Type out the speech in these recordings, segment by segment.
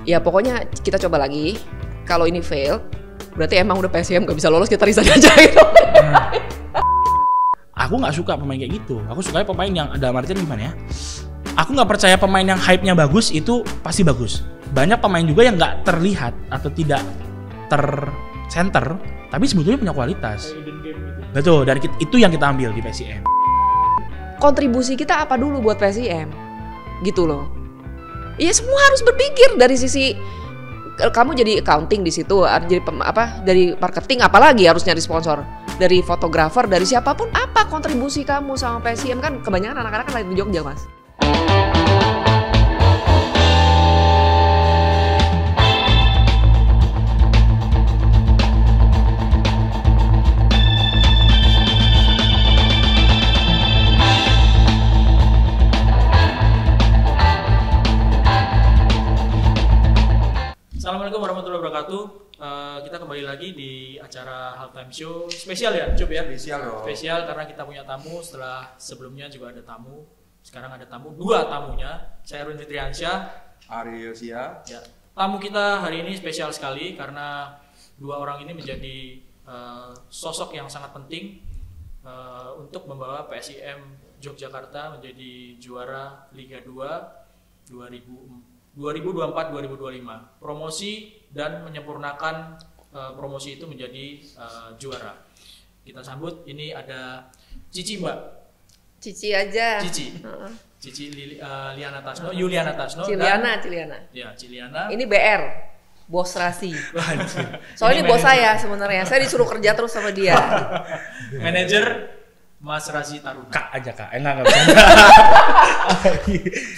Ya pokoknya kita coba lagi. Kalau ini fail, berarti emang udah PSIM gak bisa lolos, kita resign aja gitu. Aku nggak suka pemain kayak gitu. Aku suka pemain yang ada artian gimana ya? Aku nggak percaya pemain yang hype-nya bagus itu pasti bagus. Banyak pemain juga yang nggak terlihat atau tidak tercenter, tapi sebetulnya punya kualitas. Betul, dan itu yang kita ambil di PSIM. Kontribusi kita apa dulu buat PSIM? Gitu loh. Iya, semua harus berpikir dari sisi kamu jadi accounting di situ, jadi dari marketing, apalagi harus nyari sponsor, dari fotografer, dari siapapun, apa kontribusi kamu sama PSIM? Kan kebanyakan anak-anak kan lahir di Jogja, Mas. Assalamualaikum warahmatullahi wabarakatuh. Kita kembali lagi di acara Halftime Show spesial ya, Cup ya. Spesial karena kita punya tamu. Setelah sebelumnya juga ada tamu. Sekarang ada tamu, dua tamunya. Saya Erwin Fitriansyah, Ari Yosia. Ya. Tamu kita hari ini spesial sekali karena dua orang ini menjadi sosok yang sangat penting untuk membawa PSIM Yogyakarta menjadi juara Liga 2 2024-2025, promosi dan menyempurnakan promosi itu menjadi juara. Kita sambut, ini ada Cici, Mbak. Cici aja. Cici. Cici Liana Tasno, Yuliana Tasno. Ciliana. Ya, Ciliana. Ini BR, bos Rasi. Soalnya ini bos saya sebenarnya. Saya disuruh kerja terus sama dia. Manajer Mas Razi Taruna. Kak aja kak, enggak bisa.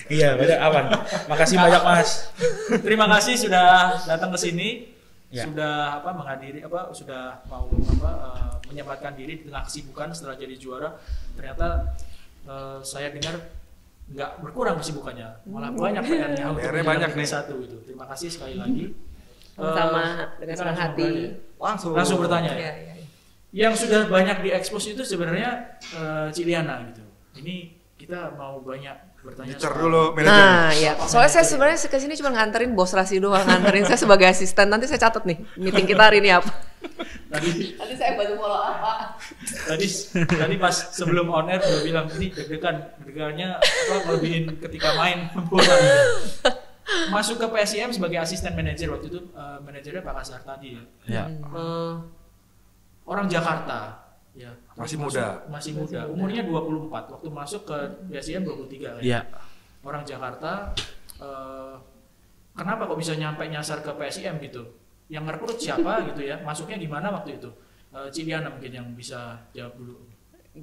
Iya, benar aman. Makasih banyak Mas. Terima kasih sudah datang ke sini. Ya. Sudah menghadiri sudah mau menyempatkan diri di tengah kesibukan setelah jadi juara. Ternyata saya dengar nggak berkurang kesibukannya, malah banyak PR-nya untuk banyak nih. satu itu. Terima kasih sekali lagi. Sama dengan senang hati. Langsung bertanya ya. Ya. Yang sudah banyak diekspos itu sebenarnya Ciliana gitu. Ini kita mau banyak bertanya. Bicar dulu manajer. Nah, ya. Soalnya saya sebenarnya kesini cuma nganterin bos Rasi doang, nganterin saya sebagai asisten. Nanti saya catat nih meeting kita hari ini apa. Nanti saya bantu follow apa. Tadi pas sebelum on air udah bilang ini deg-degannya melebihin ketika main bola. Masuk ke PSIM sebagai asisten manajer waktu itu, manajernya Pak Kasar tadi ya. Orang Jakarta ya, Masih muda, umurnya 24, waktu masuk ke PSIM 23 kan. Iya. Orang Jakarta, kenapa kok bisa nyampe nyasar ke PSIM gitu? Yang ngerekrut siapa gitu ya? Masuknya gimana waktu itu? Ciliana mungkin yang bisa jawab dulu.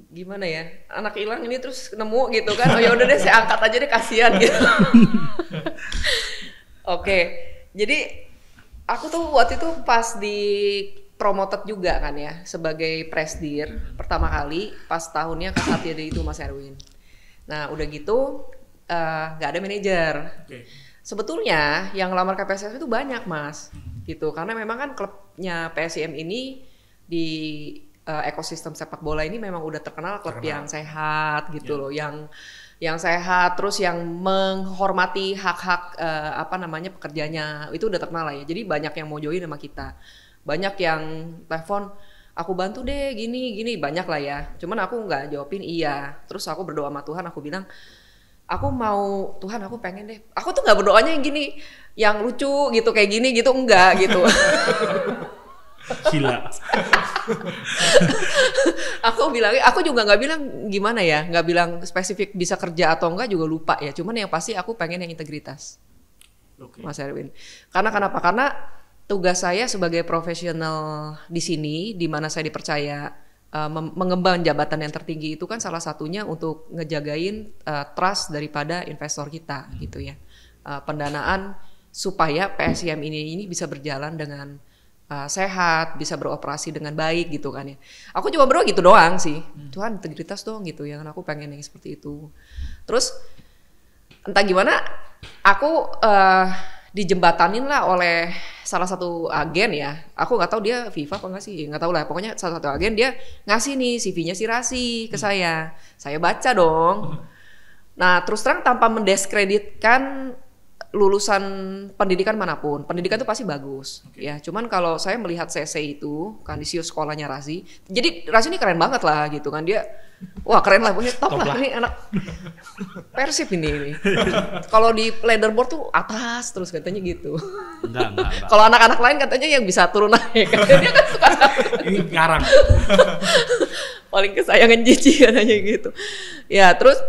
Gimana ya? Anak hilang ini terus nemu gitu kan. Oh ya udah deh, saya angkat aja deh, kasihan gitu. Oke. Jadi aku tuh waktu itu pas di promoted juga kan ya sebagai presdir pertama kali pas tahunnya Kasatya itu Mas Erwin. Nah udah gitu nggak ada manajer. Okay. Sebetulnya yang ngelamar ke PSIM itu banyak Mas, gitu. Karena memang kan klubnya PSIM ini di ekosistem sepak bola ini memang udah terkenal klub yang sehat gitu loh, yang sehat, terus yang menghormati hak-hak pekerjanya itu udah terkenal lah ya. Jadi banyak yang mau join sama kita. Banyak yang telepon, aku bantu deh gini, banyak lah ya. Cuman aku nggak jawabin iya. Terus aku berdoa sama Tuhan, aku bilang, aku mau, Tuhan aku pengen deh. Aku tuh nggak berdoanya yang gini, yang lucu gitu, kayak gini gitu, enggak gitu. Gila. Aku juga nggak bilang gimana ya, nggak bilang spesifik bisa kerja atau enggak juga lupa ya. Cuman yang pasti aku pengen yang integritas, Mas Erwin. Karena kenapa? Karena tugas saya sebagai profesional di sini, di mana saya dipercaya mengemban jabatan yang tertinggi itu kan salah satunya untuk ngejagain trust daripada investor kita gitu ya. Pendanaan supaya PSIM ini bisa berjalan dengan sehat, bisa beroperasi dengan baik gitu kan ya. Aku cuma berdoa gitu doang sih. Tuhan integritas dong gitu ya. Aku pengen yang seperti itu. Terus entah gimana aku dijembatanin lah oleh salah satu agen ya. Aku nggak tahu dia FIFA apa nggak sih, nggak tahu lah. Pokoknya salah satu agen dia ngasih nih CV-nya si Rasi ke saya baca dong. Nah terus terang tanpa mendiskreditkan lulusan pendidikan manapun, pendidikan itu pasti bagus, ya. Cuman kalau saya melihat CC itu, Canisius sekolahnya Razi, jadi Razi ini keren banget lah gitu kan dia, wah keren lah, punya top lah, ini anak Persib ini. Kalau di leaderboard tuh atas terus katanya gitu. Enggak. Kalau anak-anak lain katanya yang bisa turun naik, dia kan suka. Ini ngarang. Paling kesayangan Cici katanya gitu. Ya terus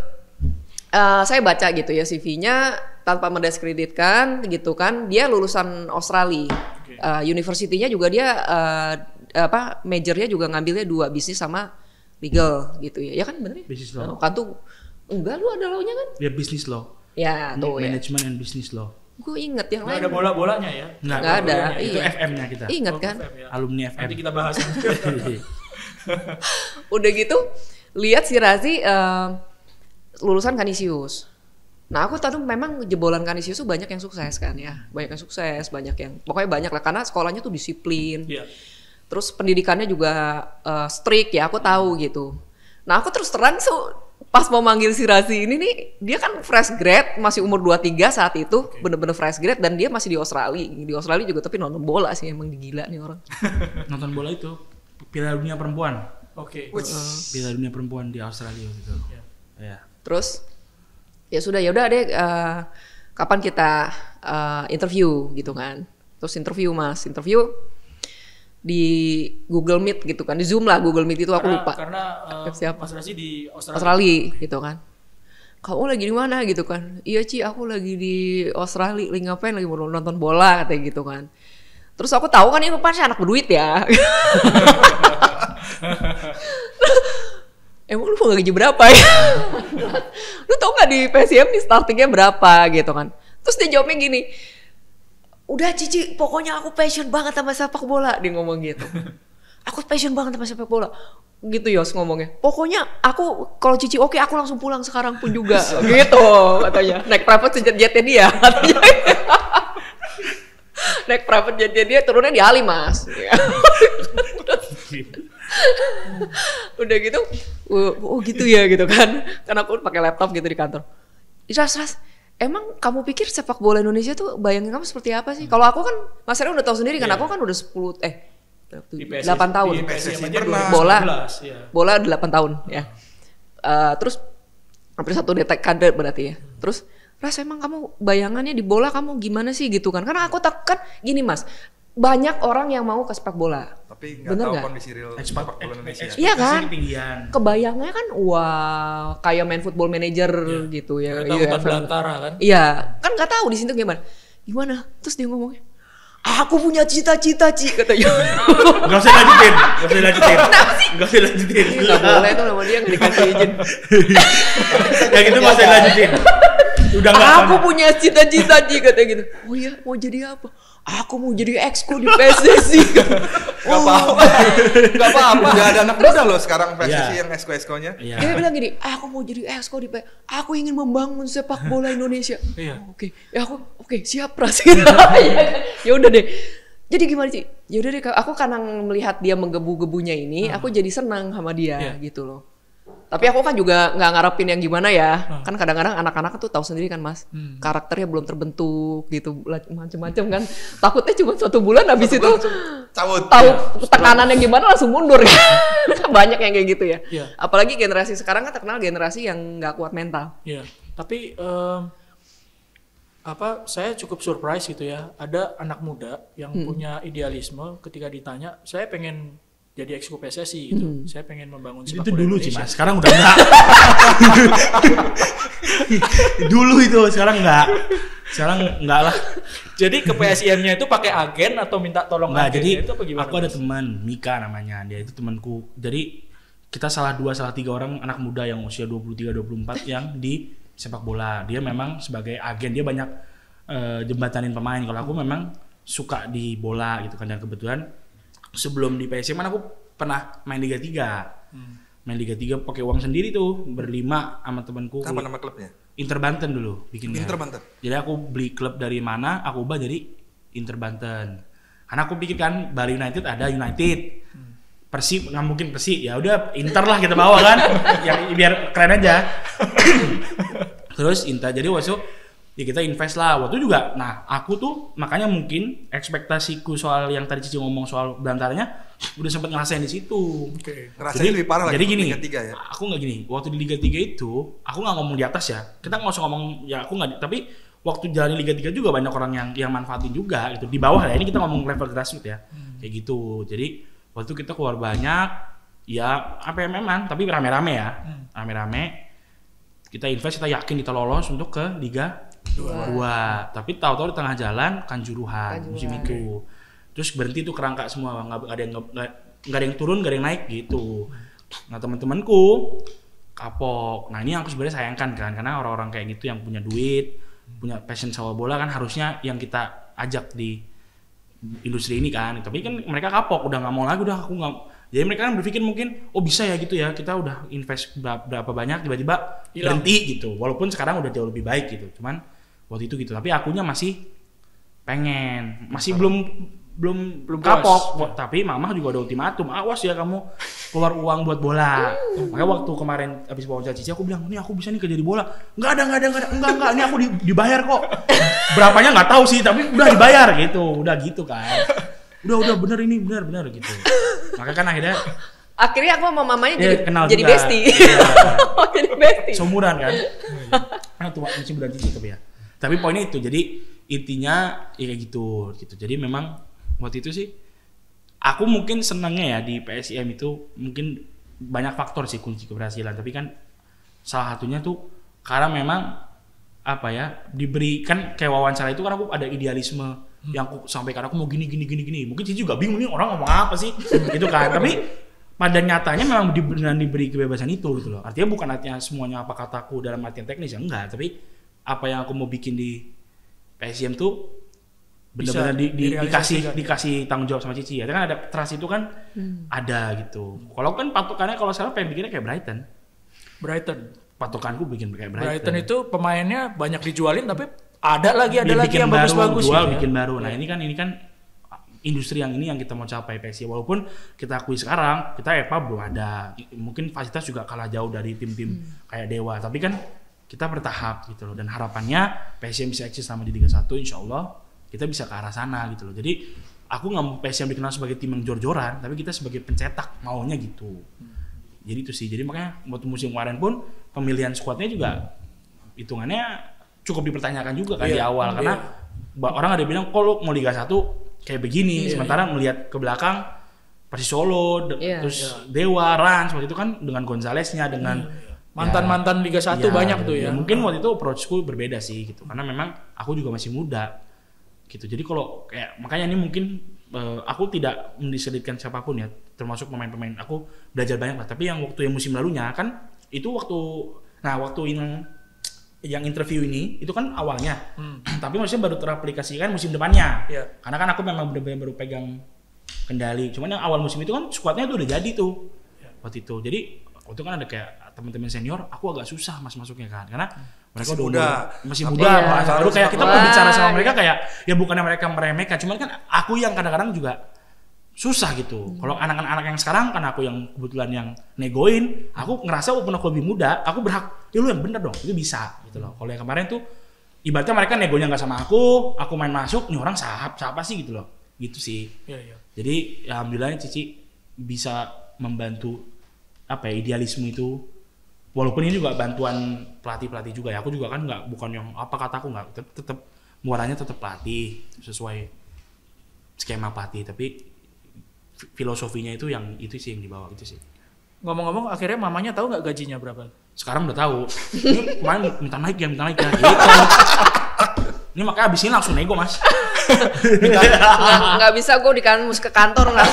saya baca gitu ya CV-nya tanpa mendiskreditkan gitu kan, dia lulusan Australia, university-nya juga dia majornya juga ngambilnya 2 bisnis sama legal gitu ya, ya kan bener ya? Bisnis law. Kan tuh enggak lu ada law-nya kan? Ya bisnis law. Ya tuh ya. Management and business law. Gue inget yang lain. Ada bola-bolanya ya? Nggak ada. Itu Iya. FM-nya kita. Ingat kan? ya. Alumni FM. Nanti kita bahas. Udah gitu lihat si Razi lulusan Canisius. Nah aku tahu memang jebolan Canisius tuh banyak yang sukses kan ya, banyak yang sukses, banyak yang pokoknya banyak lah karena sekolahnya tuh disiplin, terus pendidikannya juga strict ya aku tahu gitu. Nah aku terus terang pas mau manggil si Razi ini nih, dia kan fresh grad, masih umur 23 saat itu, bener-bener fresh grad dan dia masih di Australia juga tapi nonton bola sih emang gila nih orang. Nonton bola itu Piala Dunia Perempuan. Piala Dunia Perempuan di Australia gitu. Ya. Terus ya udah deh kapan kita interview gitu kan. Terus interview di Google Meet gitu kan, di Zoom lah Google Meet itu aku lupa. Karena siapa? Mas Razi di Australia gitu kan. Kamu lagi di mana gitu kan? Iya Ci, aku lagi di Australia, lagi ngapain, lagi mau nonton bola katanya gitu kan. Terus aku tahu kan ini pasti anak berduit ya. Emang lu mau gaji berapa ya? Lu tau gak di PSM nih startingnya berapa gitu kan. Terus dia jawabnya gini, udah Cici pokoknya aku passion banget sama sepak bola. Dia ngomong gitu. Aku passion banget sama sepak bola. Gitu Yos ngomongnya. Pokoknya aku kalau Cici oke aku langsung pulang sekarang pun juga. Gitu katanya. Naik private jetnya dia. Naik private jetnya dia turunnya di Halim Mas. Udah gitu, oh gitu ya gitu kan. Karena aku pakai laptop gitu di kantor. Ras, emang kamu pikir sepak bola Indonesia tuh bayangin kamu seperti apa sih? Kalau aku kan, Mas Eri udah tahu sendiri kan, aku kan udah 8 tahun. Bola 8 tahun ya. Terus hampir 1 dekade berarti ya. Terus, Ras emang kamu bayangannya di bola kamu gimana sih gitu kan? Karena aku kan gini Mas, banyak orang yang mau ke sepak bola. Tapi nggak tahu kondisi real sepak bola Indonesia. Iya kan? Kebayangnya kan wah kayak main football manager gitu ya. Iya, Belantara kan? Iya, kan nggak tahu di sini gimana. Gimana? Terus dia ngomongnya, aku punya cita-cita Ci katanya. Gak usah lanjutin. Nggak boleh tuh nama dia nggak dikasih izin. Yang itu gak usah lanjutin. Udah aku punya cita-cita Ci katanya gitu. Oh iya, mau jadi apa? Aku mau jadi exco di PSSI. Gak apa-apa. Udah ada anak muda loh sekarang PSSI yang exco-exconya. Dia bilang gini, aku mau jadi exco di PSSI. Aku ingin membangun sepak bola Indonesia. Oke. Ya aku siap Pras. Ya udah deh. Jadi gimana sih? Ya udah deh, aku karena melihat dia menggebu-gebunya ini, aku jadi senang sama dia gitu loh. Tapi aku kan juga nggak ngarepin yang gimana ya. Kan kadang-kadang anak-anak tuh tahu sendiri kan Mas, karakternya belum terbentuk gitu, macem-macem kan. Takutnya cuma 1 bulan habis itu tahu tekanannya gimana langsung mundur ya. Banyak yang kayak gitu ya. Apalagi generasi sekarang kan terkenal generasi yang nggak kuat mental. Iya. Tapi saya cukup surprise gitu ya. Ada anak muda yang punya idealisme ketika ditanya, saya pengen jadi exco PSSI gitu. Saya pengen membangun sepak bola itu dulu Indonesia. sih Mas, sekarang udah enggak. Dulu itu, sekarang enggak. Sekarang enggak lah. Jadi ke PSIM-nya itu pakai agen atau minta tolong enggak, agen jadi itu apa gimana? aku ada teman, Mika namanya. Dia itu temanku. Jadi kita salah 3 orang anak muda yang usia 23-24 yang di sepak bola. Dia memang sebagai agen, dia banyak jembatanin pemain. Kalau aku memang suka di bola gitu kan, dan kebetulan sebelum di PSM kan aku pernah main Liga 3. Main Liga 3 pakai uang sendiri tuh, berlima sama temanku. Apa nama klubnya? Inter Banten dulu bikinnya. Inter Banten. Jadi aku beli klub dari mana, aku ubah jadi Inter Banten. Karena aku pikir kan Bali United ada United. Persib nggak mungkin Persib, ya udah Inter lah kita bawa kan. Yang biar keren aja. Terus Inter, jadi waktu ya kita invest lah. Waktu itu juga, nah aku tuh makanya mungkin ekspektasiku soal yang tadi Cici ngomong soal berantaranya udah sempat ngerasain di situ. Rasanya lebih parah lagi jadi gini, Liga 3 ya. aku nggak gini. Waktu di Liga 3 itu, aku nggak ngomong di atas ya. Kita nggak usah ngomong ya aku nggak. Tapi waktu jalan Liga 3 juga banyak orang yang manfaatin juga gitu. Di bawah ya. Ini kita ngomong level grassroots ya. Kayak gitu. Jadi waktu kita keluar banyak, ya apa ya memang. Tapi rame-rame ya. Rame-rame. Kita invest, kita yakin kita lolos untuk ke Liga 2. Tapi tahu-tahu di tengah jalan Kanjuruhan musim itu. Terus berhenti tuh kerangka semua, nggak ada yang turun, nggak ada yang naik gitu. Nah teman-temanku kapok. Nah ini yang aku sebenarnya sayangkan kan, karena orang-orang kayak gitu yang punya duit, punya passion sama bola kan harusnya yang kita ajak di industri ini kan. Tapi kan mereka kapok, udah nggak mau lagi, udah aku nggak. Jadi mereka kan berpikir mungkin, oh bisa ya gitu ya, kita udah invest berapa banyak, tiba-tiba berhenti gitu. Walaupun sekarang udah jauh lebih baik gitu. Cuman waktu itu gitu. Tapi akunya masih pengen, masih belum kapok. Tapi mama juga ada ultimatum, awas ya kamu keluar uang buat bola. Makanya waktu kemarin habis wawancara Cici aku bilang, ini aku bisa nih kerja di bola. Enggak, ini aku dibayar kok. Berapanya nggak tahu sih, tapi udah dibayar gitu. Udah gitu kan. Udah bener gitu. Makanya kan akhirnya aku sama mamanya jadi bestie. Jadi bestie. Seumuran kan. Karena tua masih bulan Cici tapi ya. Tapi poinnya itu, jadi intinya ya kayak gitu. Jadi memang waktu itu sih aku mungkin senangnya ya di PSIM itu mungkin banyak faktor sih kunci keberhasilan, tapi kan salah satunya tuh karena memang apa ya, diberikan kayak wawancara itu kan aku ada idealisme yang aku sampaikan, aku mau gini. Mungkin sih juga bingung nih orang ngomong apa sih gitu kan. Tapi pada nyatanya memang diberi kebebasan itu gitu loh. Artinya bukan artinya semuanya apa kataku dalam artian teknis ya, enggak, tapi apa yang aku mau bikin di PSIM tuh benar-benar dikasih tanggung jawab sama Cici ya. Kan ada trust itu kan ada gitu. Kalau kan patokannya kalau sekarang pengen bikinnya kayak Brighton. Patokanku bikin kayak Brighton itu pemainnya banyak dijualin tapi ada lagi yang bagus-bagus gitu ya. Bikin baru. Nah, ini kan industri yang kita mau capai PSIM. Walaupun kita akui sekarang kita EPA belum ada. Mungkin fasilitas juga kalah jauh dari tim-tim kayak Dewa. Tapi kan kita bertahap gitu loh. Dan harapannya PSIM bisa eksis sama di Liga 1 insyaallah kita bisa ke arah sana gitu loh. Jadi aku nggak mau PSIM dikenal sebagai tim yang jor-joran, tapi kita sebagai pencetak maunya gitu. Jadi itu sih. Jadi makanya waktu musim kemarin pun pemilihan skuadnya juga hitungannya cukup dipertanyakan juga kan di awal karena orang ada bilang kok lu mau Liga 1 kayak begini, sementara melihat ke belakang Persis Solo, terus Dewa, Rans waktu itu kan dengan Gonzalesnya dengan mantan Liga 1 banyak tuh ya. Mungkin waktu itu approach-ku berbeda sih gitu. Karena memang aku juga masih muda. Gitu. Jadi kalau kayak makanya ini mungkin aku tidak mendiskreditkan siapapun ya, termasuk pemain-pemain. Aku belajar banyak lah. Tapi yang musim lalunya kan itu waktu yang interview ini itu kan awalnya. Tapi maksudnya baru teraplikasikan musim depannya. Karena kan aku memang benar-benar baru pegang kendali. Cuman yang awal musim itu kan skuadnya tuh udah jadi tuh. Waktu itu. Jadi waktu kan ada kayak teman-teman senior, aku agak susah masuknya kan. Karena mereka masih muda. Baru kayak kita berbicara sama mereka kayak ya bukannya mereka meremehkan, cuman kan aku yang kadang-kadang juga susah gitu. Kalau anak-anak yang sekarang kan aku yang kebetulan yang negoin, aku ngerasa walaupun aku lebih muda, aku berhak, ya lu yang bener dong, itu bisa gitu loh. Kalau yang kemarin tuh ibaratnya mereka negonya nggak sama aku main masuk, nih orang siapa sih gitu loh, gitu sih. Jadi ya alhamdulillah Cici bisa membantu apa ya, idealisme itu. Walaupun ini juga bantuan pelatih juga ya, aku juga kan bukan yang apa kataku nggak, tetap muaranya tetap pelatih sesuai skema pelatih, tapi filosofinya itu sih yang dibawa itu sih. Ngomong-ngomong akhirnya mamanya tahu nggak gajinya berapa? Sekarang udah tahu. Ini kemarin minta naik ya gitu. Ini makanya abis ini langsung nego mas. Nggak bisa gue ke kantor nggak.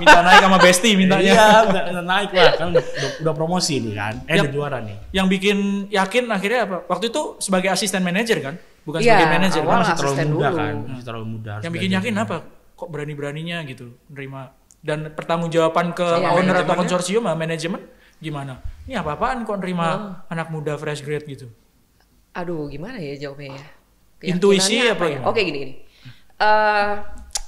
Minta naik sama Besti mintanya. Iya udah naik lah kan udah promosi nih kan. Udah juara nih. Yang bikin yakin akhirnya apa? Waktu itu sebagai asisten manajer kan, bukan sebagai manajer. Masih terlalu muda kan. Masih terlalu muda. Yang bikin yakin apa? Kok berani-beraninya gitu nerima dan pertanggungjawaban ke owner atau konsorsium manajemen gimana? Ini apa-apaan kok nerima anak muda fresh grade gitu? Aduh gimana ya jawabnya ya? Intuisi apa ya? Oke gini.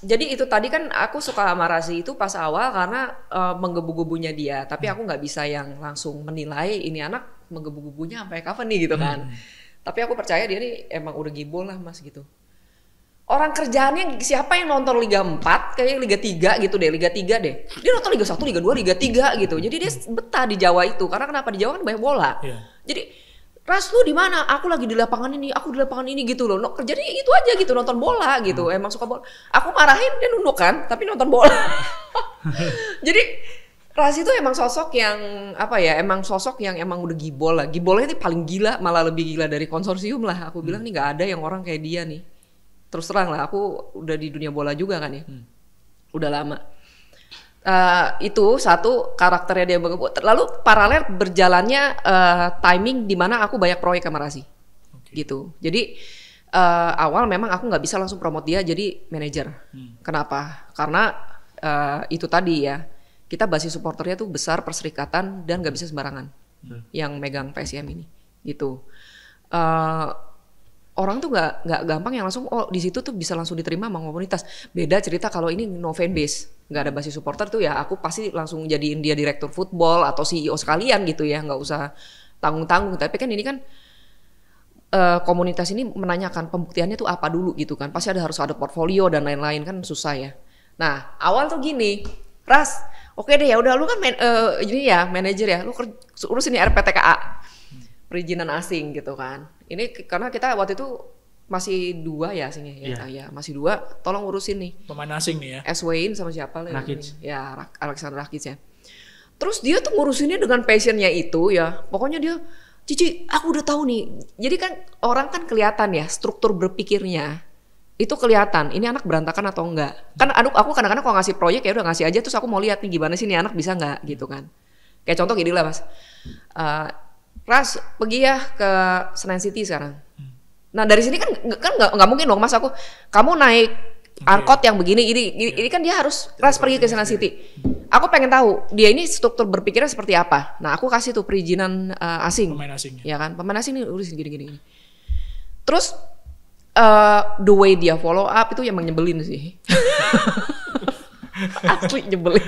Jadi itu tadi kan aku suka sama Razi itu pas awal karena menggebu-gebunya dia, tapi aku nggak bisa yang langsung menilai ini anak menggebu-gebunya sampai kapan nih gitu kan. Tapi aku percaya dia nih emang udah gibol lah Mas gitu. Orang kerjaannya siapa yang nonton Liga 4, kayak Liga 3 gitu deh, Liga 3 deh. Dia nonton Liga 1, Liga 2, Liga 3 gitu. Jadi dia betah di Jawa itu. Karena kenapa di Jawa kan banyak bola. Iya. Jadi, Ras lu di mana? Aku lagi di lapangan ini, aku di lapangan ini gitu loh. Jadi itu aja gitu, nonton bola gitu. Emang suka bola. Aku marahin dia nunduk kan, tapi nonton bola. Jadi Ras itu emang sosok yang apa ya? Emang sosok yang emang udah gibol lah. Gibolnya itu paling gila, malah lebih gila dari konsorsium lah. Aku bilang nih nggak ada yang orang kayak dia nih. Terus terang lah, aku udah di dunia bola juga kan ya, udah lama. Itu satu karakternya dia. Lalu paralel berjalannya timing di mana aku banyak proyek sama Rasi, gitu. Jadi awal memang aku nggak bisa langsung promote dia jadi manajer. Kenapa? Karena itu tadi ya, kita basis supporternya tuh besar, perserikatan dan nggak bisa sembarangan yang megang PSM ini, gitu. Orang tuh nggak gampang yang langsung di situ tuh bisa langsung diterima sama komunitas. Beda cerita kalau ini no fan base, nggak ada basis supporter tuh ya aku pasti langsung jadiin dia direktur football atau CEO sekalian gitu ya, nggak usah tanggung-tanggung. Tapi kan ini kan komunitas ini menanyakan pembuktiannya tuh apa dulu gitu kan. Pasti harus ada portfolio dan lain-lain kan susah ya. Nah awal tuh gini, Ras, oke deh ya udah lu kan ini ya manajer ya, lu urus ini RPTKA. Perizinan asing gitu kan. Ini karena kita waktu itu masih 2 ya asingnya ya. Ya masih 2, tolong urusin nih. Pemain asing nih ya. Eswain sama siapa lah. Rakic. Ya Alexander Rakic ya. Terus dia tuh ngurusinnya dengan passionnya itu ya. Pokoknya dia, Cici aku udah tahu nih. Jadi kan orang kan kelihatan ya struktur berpikirnya. Itu kelihatan, ini anak berantakan atau enggak. Kan aku kadang-kadang kalau ngasih proyek ya udah ngasih aja terus aku mau lihat nih gimana sih nih anak bisa enggak gitu kan. Kayak contoh gini lah Mas. Ras pergi ya ke Senayan City sekarang. Nah dari sini kan nggak mungkin dong Mas aku kamu naik angkot yang begini ini kan dia harus Ras pergi ke Senayan City. Aku pengen tahu dia ini struktur berpikirnya seperti apa. Nah aku kasih tuh perizinan asing. Pemain asing. Ya kan pemain asing ini urusin gini. Terus the way dia follow up itu yang nyebelin sih. Asli nyebelin.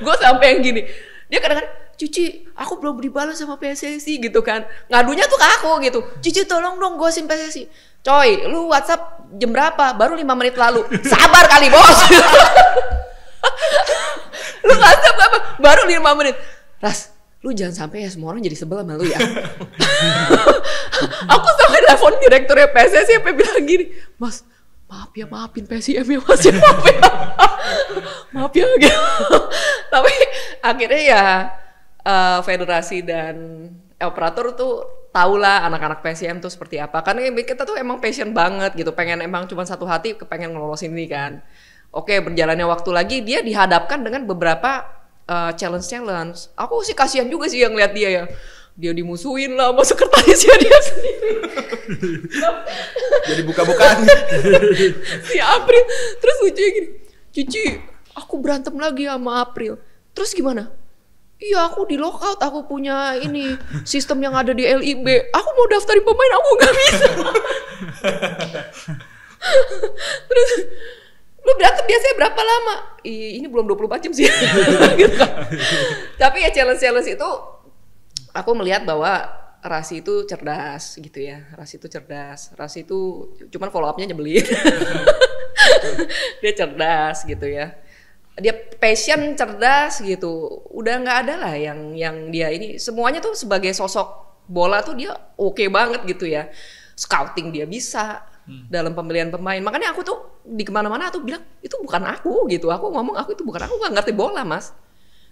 Gue sampai yang gini. Dia kadang-kadang, Cici, aku belum dibalas sama PSSI gitu kan. Ngadunya tuh ke aku gitu. Cici tolong dong gosin PSSI. Coy, lu WhatsApp jam berapa? Baru 5 menit lalu. Sabar kali bos. Lu WhatsApp apa? Baru 5 menit. Ras, lu jangan sampai ya semua orang jadi sebel sama lu ya. Aku sampai telepon direkturnya PSSI sampai bilang gini, Mas, maafin PSIM ya Mas ya, maaf ya gitu. Tapi akhirnya ya federasi dan operator tuh tahulah anak-anak PSIM tuh seperti apa. Karena kita tuh emang passion banget gitu, pengen emang cuma satu hati kepengen ngelolosin ini kan. Oke, berjalannya waktu lagi dia dihadapkan dengan beberapa challenge. Aku sih kasihan juga sih yang lihat dia ya. Dia dimusuhin lah sama sekretarisnya dia sendiri. Jadi buka-bukaan. Si April. Terus lucunya gini, Cici, aku berantem lagi sama April. Terus gimana? Iya aku di lockout, aku punya ini sistem yang ada di LIB. Aku mau daftarin pemain, aku gak bisa. Terus, lu berantem biasanya berapa lama? Ini belum 24 jam sih. Gitu. Tapi ya challenge itu, aku melihat bahwa Rasi itu cerdas gitu ya. Rasi itu cuman follow up-nya nyebelin. Dia cerdas gitu ya. Dia passion, cerdas gitu. Udah nggak ada lah yang dia ini. Semuanya tuh sebagai sosok bola tuh dia oke banget gitu ya. Scouting dia bisa dalam pemilihan pemain. Makanya aku tuh di kemana-mana tuh bilang itu bukan aku gitu. Aku ngomong aku itu bukan aku, nggak ngerti bola Mas.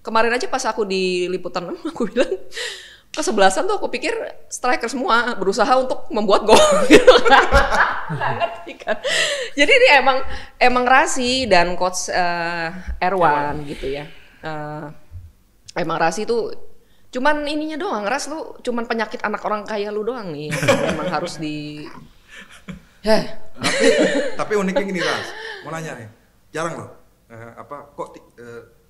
Kemarin aja pas aku di liputan aku bilang kesebelasan tuh aku pikir striker semua berusaha untuk membuat gol gitu. Nggak ngerti kan. Jadi ini emang Rasi dan coach Erwan gitu ya. Emang Rasi tuh cuman ininya doang, Ras lu cuman penyakit anak orang kaya lu doang nih. Emang harus di tapi uniknya gini Ras, mau nanya nih. Jarang loh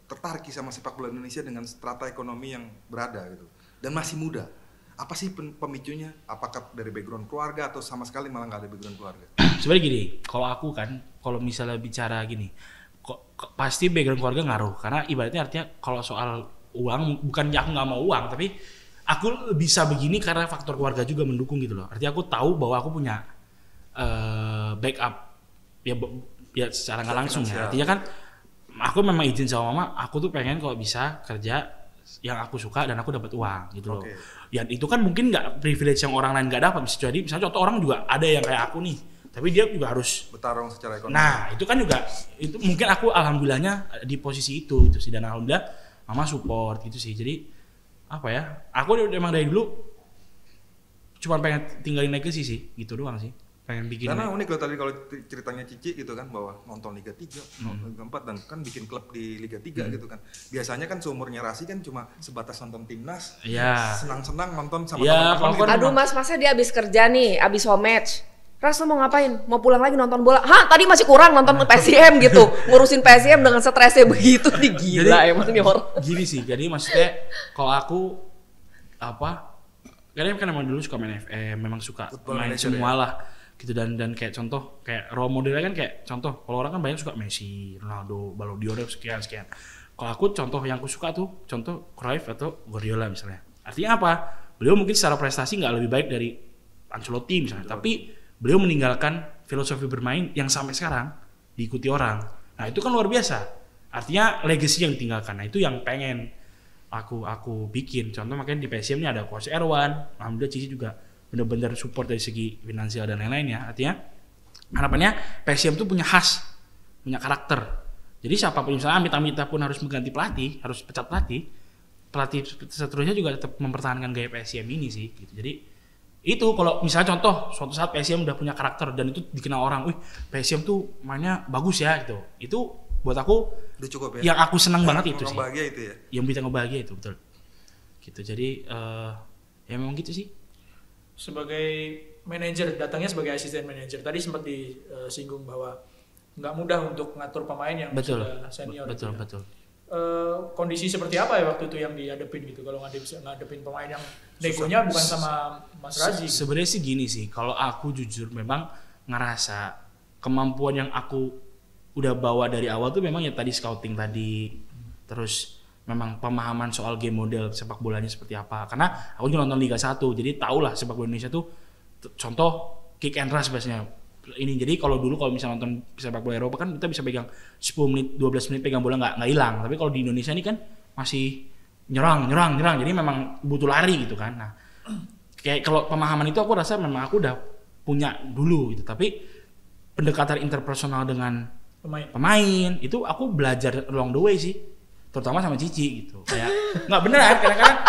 tertarik sama sepak bola Indonesia dengan strata ekonomi yang berada gitu. Dan masih muda. Apa sih pemicunya? Apakah dari background keluarga atau sama sekali malah nggak ada background keluarga? Sebenarnya gini, kalau aku kan, kalau misalnya bicara gini, pasti background keluarga ngaruh. Karena ibaratnya artinya kalau soal uang, bukan aku nggak mau uang, tapi aku bisa begini karena faktor keluarga juga mendukung gitu loh. Artinya aku tahu bahwa aku punya backup ya secara nggak langsung ya. Artinya kan aku memang izin sama mama, aku tuh pengen kalau bisa kerja yang aku suka dan aku dapat uang gitu loh. Ya itu kan mungkin nggak privilege yang orang lain nggak dapat. Bisa jadi misalnya contoh orang juga ada yang kayak aku nih, tapi dia juga harus bertarung secara ekonomi. Nah itu kan juga itu mungkin aku alhamdulillahnya di posisi itu gitu sih, dan alhamdulillah mama support gitu sih. Jadi apa ya, aku emang dari dulu cuma pengen tinggalin legacy sih gitu doang sih, pengen bikin. Karena unik loh tadi kalau ceritanya Cici gitu kan, bahwa nonton Liga 3, nonton Liga 4 dan kan bikin klub di Liga 3 gitu kan. Biasanya kan seumurnya Rasi kan cuma sebatas nonton timnas, senang-senang nonton sama teman-teman gitu. Aduh masnya dia abis kerja nih, abis home match. Ras lo mau ngapain? Mau pulang lagi nonton bola? Hah, tadi masih kurang nonton PSM gitu. Ngurusin PSM dengan stresnya begitu nih, gila emang nih orang. Gini sih, jadi maksudnya kalau aku karena kan emang dulu suka main FM, memang suka football main semua lah gitu, dan kayak contoh kayak role modelnya kan kayak contoh kalau orang kan banyak suka Messi, Ronaldo, Ballon d'Or sekian. Kalau aku contoh yang aku suka tuh contoh Cruyff atau Guardiola misalnya. Artinya apa? Beliau mungkin secara prestasi nggak lebih baik dari Ancelotti misalnya, tapi beliau meninggalkan filosofi bermain yang sampai sekarang diikuti orang. Nah itu kan luar biasa. Artinya legacy yang ditinggalkan. Nah itu yang pengen aku bikin. Contoh makanya di PSM ini ada Coach Erwan. Alhamdulillah Cici juga benar-benar support dari segi finansial dan lain-lain ya. Artinya harapannya PSM itu punya khas, punya karakter. Jadi siapapun misalnya Amit-Amit pun harus mengganti pelatih, harus pecat pelatih seterusnya juga tetap mempertahankan gaya PSM ini sih. Gitu. Jadi itu kalau misalnya contoh suatu saat PSM udah punya karakter dan itu dikenal orang, PSM tuh mainnya bagus ya gitu. Itu buat aku udah cukup ya. Yang aku senang banget itu sih. Bahagia itu ya. Yang bisa ngebahagia itu betul. Gitu. Jadi ya memang gitu sih. Sebagai manajer, datangnya sebagai asisten manajer. Tadi sempat disinggung bahwa nggak mudah untuk ngatur pemain yang sudah senior. Betul. Kondisi seperti apa ya waktu itu yang dihadapin gitu kalau ngadepin pemain yang negonya bukan sama Mas Razi? Sebenarnya sih gini sih, kalau aku jujur memang ngerasa kemampuan yang aku udah bawa dari awal tuh memang ya tadi scouting tadi, terus memang pemahaman soal game model sepak bolanya seperti apa. Karena aku juga nonton Liga 1, jadi tahulah sepak bola Indonesia tuh contoh kick and rush biasanya. Ini jadi kalau dulu kalau misalnya nonton sepak bola Eropa kan kita bisa pegang 10 menit 12 menit pegang bola nggak hilang, tapi kalau di Indonesia ini kan masih nyerang jadi memang butuh lari gitu kan. Nah kayak kalau pemahaman itu aku rasa memang aku udah punya dulu gitu, tapi pendekatan interpersonal dengan pemain itu aku belajar along the way sih, terutama sama Cici gitu. Kayak nggak beneran kadang-kadang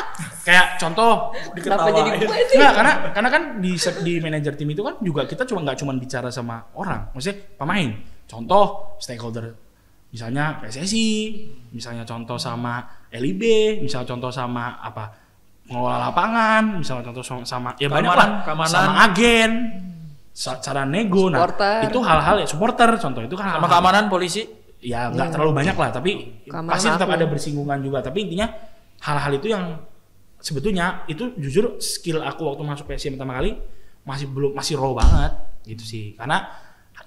kayak contoh diketawain. Nggak, karena kan di manajer tim itu kan juga kita nggak cuma bicara sama orang, maksudnya pemain. Contoh stakeholder, misalnya PSSI, misalnya contoh sama LIB, misalnya contoh sama apa pengelola lapangan, misalnya contoh sama ya banyak lah, sama agen, cara nego. Nah itu hal-hal ya supporter contoh itu kan sama keamanan polisi. Ya nggak terlalu banyak lah, tapi pasti tetap ada bersinggungan juga. Tapi intinya hal-hal itu yang sebetulnya itu jujur skill aku waktu masuk PSM pertama kali masih raw banget gitu sih. Karena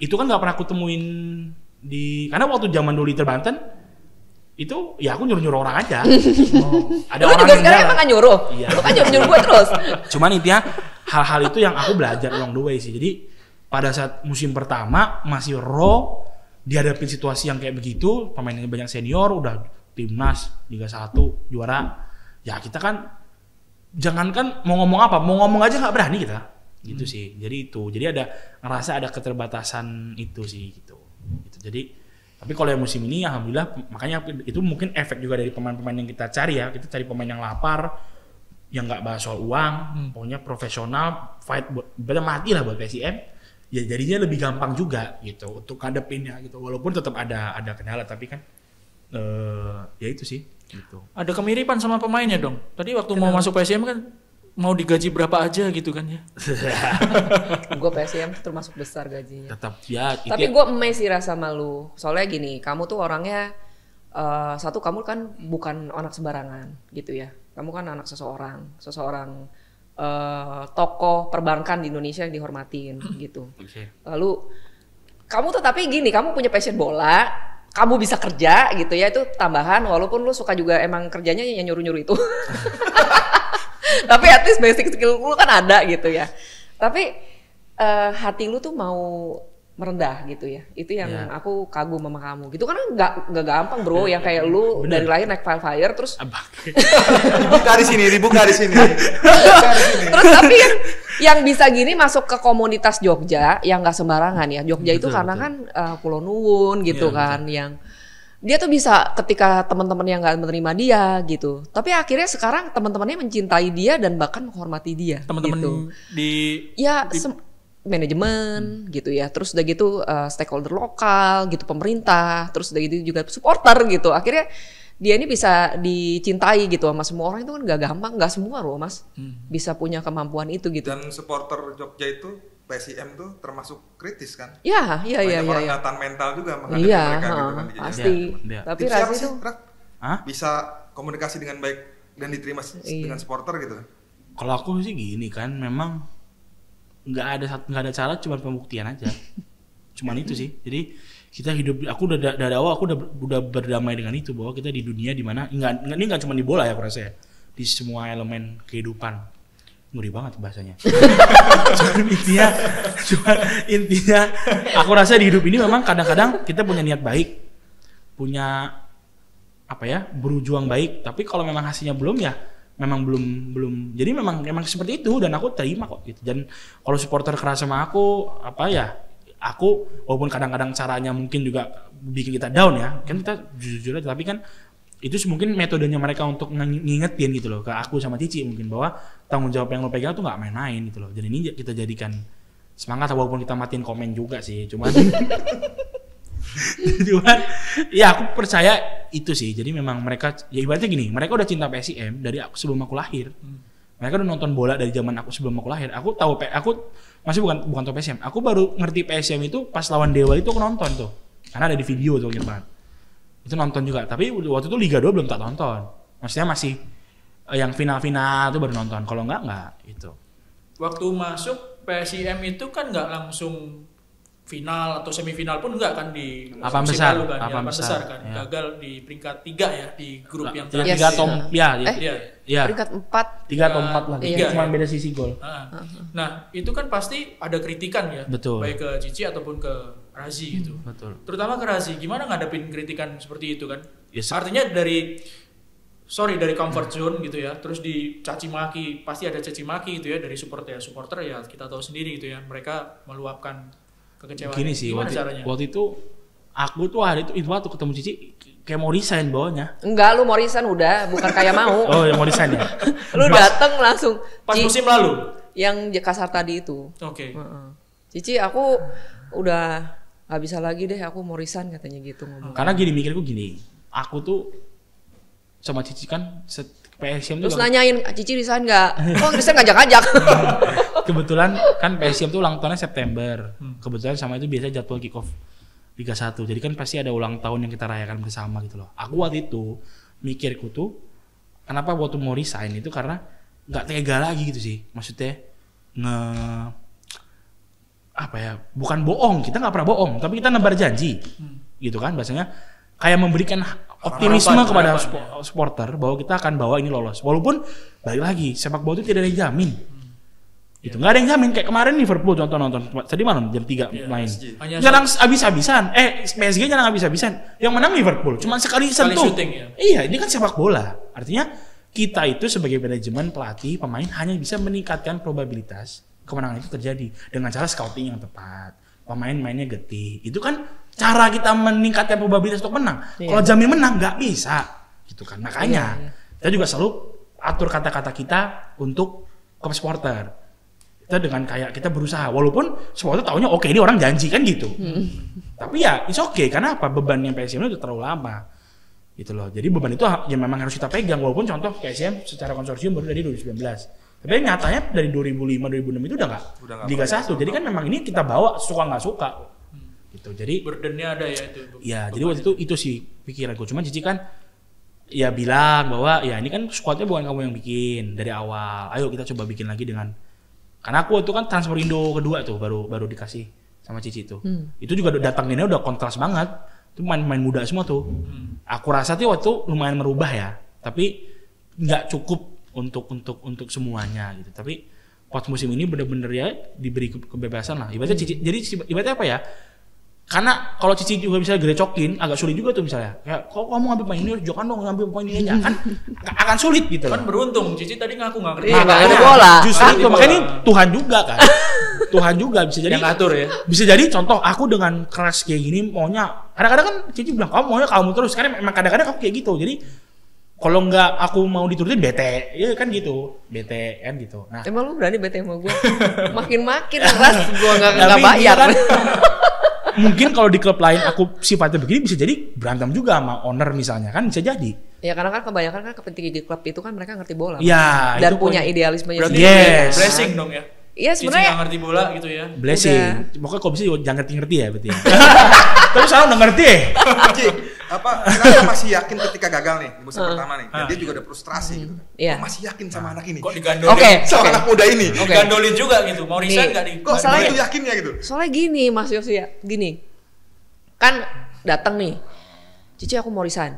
itu kan nggak pernah aku temuin karena waktu zaman dulu di Banten itu ya aku nyuruh orang aja. Ada lu orang juga yang sekarang emang kan nyuruh. Iya. Lu kan nyuruh gue terus. Cuman intinya hal-hal itu yang aku belajar along the way sih. Jadi pada saat musim pertama masih raw, dihadapin situasi yang kayak begitu, pemainnya banyak senior, udah timnas Liga 1 juara, ya kita kan jangankan mau ngomong aja nggak berani kita, gitu sih. Jadi ada ngerasa ada keterbatasan itu sih gitu. Jadi tapi kalau yang musim ini alhamdulillah, makanya itu mungkin efek juga dari pemain-pemain yang kita cari ya, kita cari pemain yang lapar, yang nggak bahas soal uang, pokoknya profesional, fight buat mati lah buat PSM. Ya jadinya lebih gampang juga gitu untuk hadapinnya gitu, walaupun tetap ada kendala, tapi kan ya itu sih gitu. Ada kemiripan sama pemainnya dong. Tadi waktu mau masuk PSM kan mau digaji berapa aja gitu kan ya. Gue PSM termasuk besar gajinya. Tetap ya. Tapi gue emes sih rasa malu. Soalnya gini, kamu tuh orangnya satu, kamu kan bukan anak sembarangan gitu ya. Kamu kan anak seseorang tokoh perbankan di Indonesia yang dihormatin gitu. Okay. Lalu kamu tuh tapi gini, kamu punya passion bola, kamu bisa kerja gitu ya, itu tambahan walaupun lu suka juga emang kerjanya yang nyuruh-nyuruh itu. Tapi at least basic skill lu kan ada gitu ya. Tapi hati lu tuh mau merendah gitu ya. Itu yang aku kagum sama kamu. Gitu kan nggak gampang bro. Yang kayak lu dari lahir naik fire terus. dibuka di sini. Terus tapi yang bisa gini masuk ke komunitas Jogja yang nggak sembarangan ya. Jogja itu karena kan Pulau Nuwun gitu kan yang dia tuh bisa ketika teman-teman yang nggak menerima dia gitu. Tapi akhirnya sekarang teman-temannya mencintai dia dan bahkan menghormati dia. Teman-teman gitu. Manajemen gitu ya, terus udah gitu stakeholder lokal gitu, pemerintah, terus udah gitu juga supporter gitu. Akhirnya dia ini bisa dicintai gitu sama semua orang. Itu kan gak gampang, gak semua loh mas bisa punya kemampuan itu gitu. Dan supporter Jogja itu PSIM tuh termasuk kritis kan? Iya. Orang datang mental juga menghadapi mereka gitu kan. Pasti. Tapi Razi itu bisa komunikasi dengan baik dan diterima dengan supporter gitu. Kalau aku sih gini kan, memang nggak ada cara, cuma pembuktian aja. Cuman itu sih. Jadi kita hidup, aku udah dari awal aku udah berdamai dengan itu, bahwa kita di dunia di mana ini nggak cuma di bola ya aku rasa ya, di semua elemen kehidupan. Ngeri banget bahasanya. Cuman intinya aku rasa di hidup ini memang kadang-kadang kita punya niat baik, punya berjuang baik, tapi kalau memang hasilnya belum ya memang belum. Jadi memang seperti itu dan aku terima kok gitu. Dan kalau supporter keras sama aku aku walaupun kadang-kadang caranya mungkin juga bikin kita down ya, kan kita jujur aja, tapi kan itu mungkin metodenya mereka untuk ngingetin gitu loh ke aku sama Cici mungkin, bahwa tanggung jawab yang lo pegang tuh nggak main-main gitu loh. Jadi ini kita jadikan semangat, walaupun kita matiin komen juga sih, cuman ya aku percaya itu sih. Jadi memang mereka ya ibaratnya gini, mereka udah cinta PSIM dari aku sebelum aku lahir. Mereka udah nonton bola dari zaman aku sebelum aku lahir. Aku tahu aku masih bukan tahu PSIM. Aku baru ngerti PSIM itu pas lawan Dewa itu aku nonton tuh. Karena ada di video tuh gitu banget. Itu nonton juga, tapi waktu itu Liga 2 belum tak nonton. Maksudnya masih yang final-final tuh baru nonton. Kalau enggak itu. Waktu masuk PSIM itu kan nggak langsung final atau semifinal pun enggak kan di papan besar, kan, papan besar kan, ya. Gagal di peringkat 3 ya di grup yang terakhir. 3 atau peringkat 4. 3 atau 4 lah. Cuma beda sisi gol. Nah, itu kan pasti ada kritikan ya. Betul. Baik ke Cici ataupun ke Razi gitu. Betul. Terutama ke Razi, gimana ngadepin kritikan seperti itu kan? Yes. Artinya dari comfort zone gitu ya, terus dicaci maki, pasti ada caci maki gitu ya dari supporter ya kita tahu sendiri gitu ya, mereka meluapkan kekecewaan. Gini sih, waktu itu aku tuh hari itu waktu ketemu Cici kayak mau resign bawahnya. Enggak, lu mau resign udah, bukan kayak mau. Oh, yang mau resign ya. Lu dateng langsung. Pas musim lalu. Yang kasar tadi itu. Oke. Cici, aku udah nggak bisa lagi deh, aku mau resign katanya gitu ngomong. Karena mikirku gini, aku tuh sama Cici kan PSIM terus nanyain Cici resign nggak? Oh resign ngajak-ngajak. Kebetulan kan PSIM tuh ulang tahunnya September. Kebetulan sama itu biasa jadwal kick off Liga 1. Jadi kan pasti ada ulang tahun yang kita rayakan bersama gitu loh. Aku waktu itu mikirku tuh kenapa waktu mau resign itu karena nggak tega lagi gitu sih. Maksudnya bukan bohong, kita nggak pernah bohong, tapi kita nebar janji. Gitu kan bahasanya kayak memberikan optimisme kepada supporter bahwa kita akan bawa ini lolos. Walaupun balik lagi sepak bola itu tidak ada yang jamin. Itu nggak ada yang jamin. Kayak kemarin Liverpool contoh nonton tadi malam jam 3 main. Jarang habis-habisan. PSG jarang habis-habisan. Yang menang Liverpool cuma sekali sentuh. Iya, ini kan sepak bola. Artinya kita itu sebagai manajemen, pelatih, pemain hanya bisa meningkatkan probabilitas kemenangan itu terjadi dengan cara scouting yang tepat. Pemain mainnya getih. Itu kan cara kita meningkatkan probabilitas untuk menang. Kalau jamin menang nggak bisa, gitu kan. Makanya kita juga selalu atur kata-kata kita untuk ke supporter. Kita dengan kayak kita berusaha, walaupun supporter taunya oke, ini orang janji kan gitu. Tapi ya it's okay, karena apa? Bebannya PSIM itu terlalu lama, gitu loh. Jadi beban itu ya memang harus kita pegang. Walaupun contoh PSIM secara konsorsium baru dari 2019. Tapi nyatanya dari 2005-2006 itu udah nggak Liga 1. Jadi kan memang ini kita bawa suka nggak suka. Gitu. Jadi burdennya ada ya itu. Iya, jadi waktu itu sih pikiranku. Cuman Cici kan ya bilang bahwa ya ini kan squadnya bukan kamu yang bikin dari awal. Ayo kita coba bikin lagi dengan, karena aku itu kan transfer Indo kedua tuh baru dikasih sama Cici tuh. Itu juga datanginnya udah kontras banget. Itu main muda semua tuh. Aku rasa tuh waktu lumayan merubah ya. Tapi nggak cukup untuk semuanya gitu. Tapi pas musim ini bener-bener ya diberi kebebasan lah. Ibaratnya Cici, jadi ibaratnya apa ya? Karena kalau Cici juga bisa gerecokin, agak sulit juga tuh misalnya. Kayak, kok kamu ngambil pemain ini, jangan dong ngambil pemain ini aja. Kan akan sulit gitu Kan loh. beruntung, Cici tadi ngaku nggak ngerti. Iya, nggak ada bola. Justru itu, makanya ini Tuhan juga kan. Tuhan juga bisa jadi. Yang ngatur ya. Bisa jadi contoh aku dengan keras kayak gini maunya. Kadang-kadang kan Cici bilang, kamu maunya kamu terus. Karena memang kadang-kadang aku kayak gitu. Jadi kalau nggak aku mau diturutin bete, ya kan gitu. Bete kan gitu. Nah, Emang lu berani bete sama gue? Makin keras gue nggak bayar. Kan, mungkin kalau di klub lain aku sifatnya begini bisa jadi berantem juga sama owner misalnya kan bisa jadi. Ya karena kan kebanyakan kan kepentingan di klub itu kan mereka ngerti bola. Ya, dan itu punya poin. idealismenya Berarti Yes. blessing dong ya. Iya Cici sebenarnya. nggak ngerti bola gitu ya. Blessing. Pokoknya kalau bisa jangan ngerti ya berarti. Ya. Tapi sekarang udah ngerti ya. Ci, kenapa masih yakin ketika gagal nih di musim pertama nih? Dan dia juga ada frustrasi gitu kan. Iya. Kok masih yakin sama anak ini? Kok digandolin? Oke. Sama anak muda ini. Digandolin juga gitu. Mau resign nggak nih? Kok Masalahnya- begitu yakinnya gitu? Soalnya gini Mas Yosi ya, gini. Kan datang nih, Cici aku mau resign.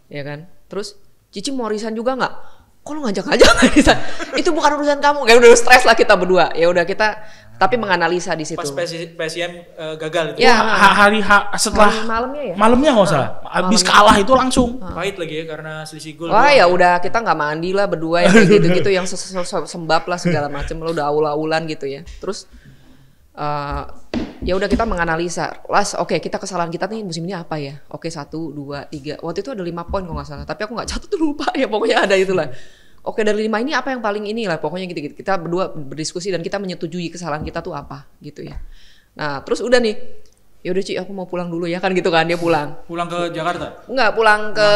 Ya kan? Terus Cici mau resign juga nggak? Kok lu ngajak-ngajak resign? Itu bukan urusan kamu. Kayak udah stres lah kita berdua. Ya udah kita tapi menganalisa di situ. Pas PSM gagal itu. Ya. Setelah Malamnya ya. malamnya nggak usah. Abis kalah itu langsung. Pahit lagi ya karena selisih gol. Wah ya udah kita nggak mandi lah berdua ya kayak gitu-gitu yang sembab lah segala macam lo udah aul-aulan gitu ya. Terus ya udah kita menganalisa. Oke, kita kesalahan kita nih musim ini apa ya? Oke 1, 2, 3. Waktu itu ada 5 poin kalau nggak salah. Tapi aku nggak catat tuh lupa ya pokoknya ada itulah. Oke dari 5 ini apa yang paling inilah pokoknya gitu-gitu. Kita berdua berdiskusi dan kita menyetujui kesalahan kita tuh apa gitu ya. Nah terus udah nih. Ya udah Ci aku mau pulang dulu ya kan gitu kan dia pulang. Pulang ke Jakarta. Enggak pulang ke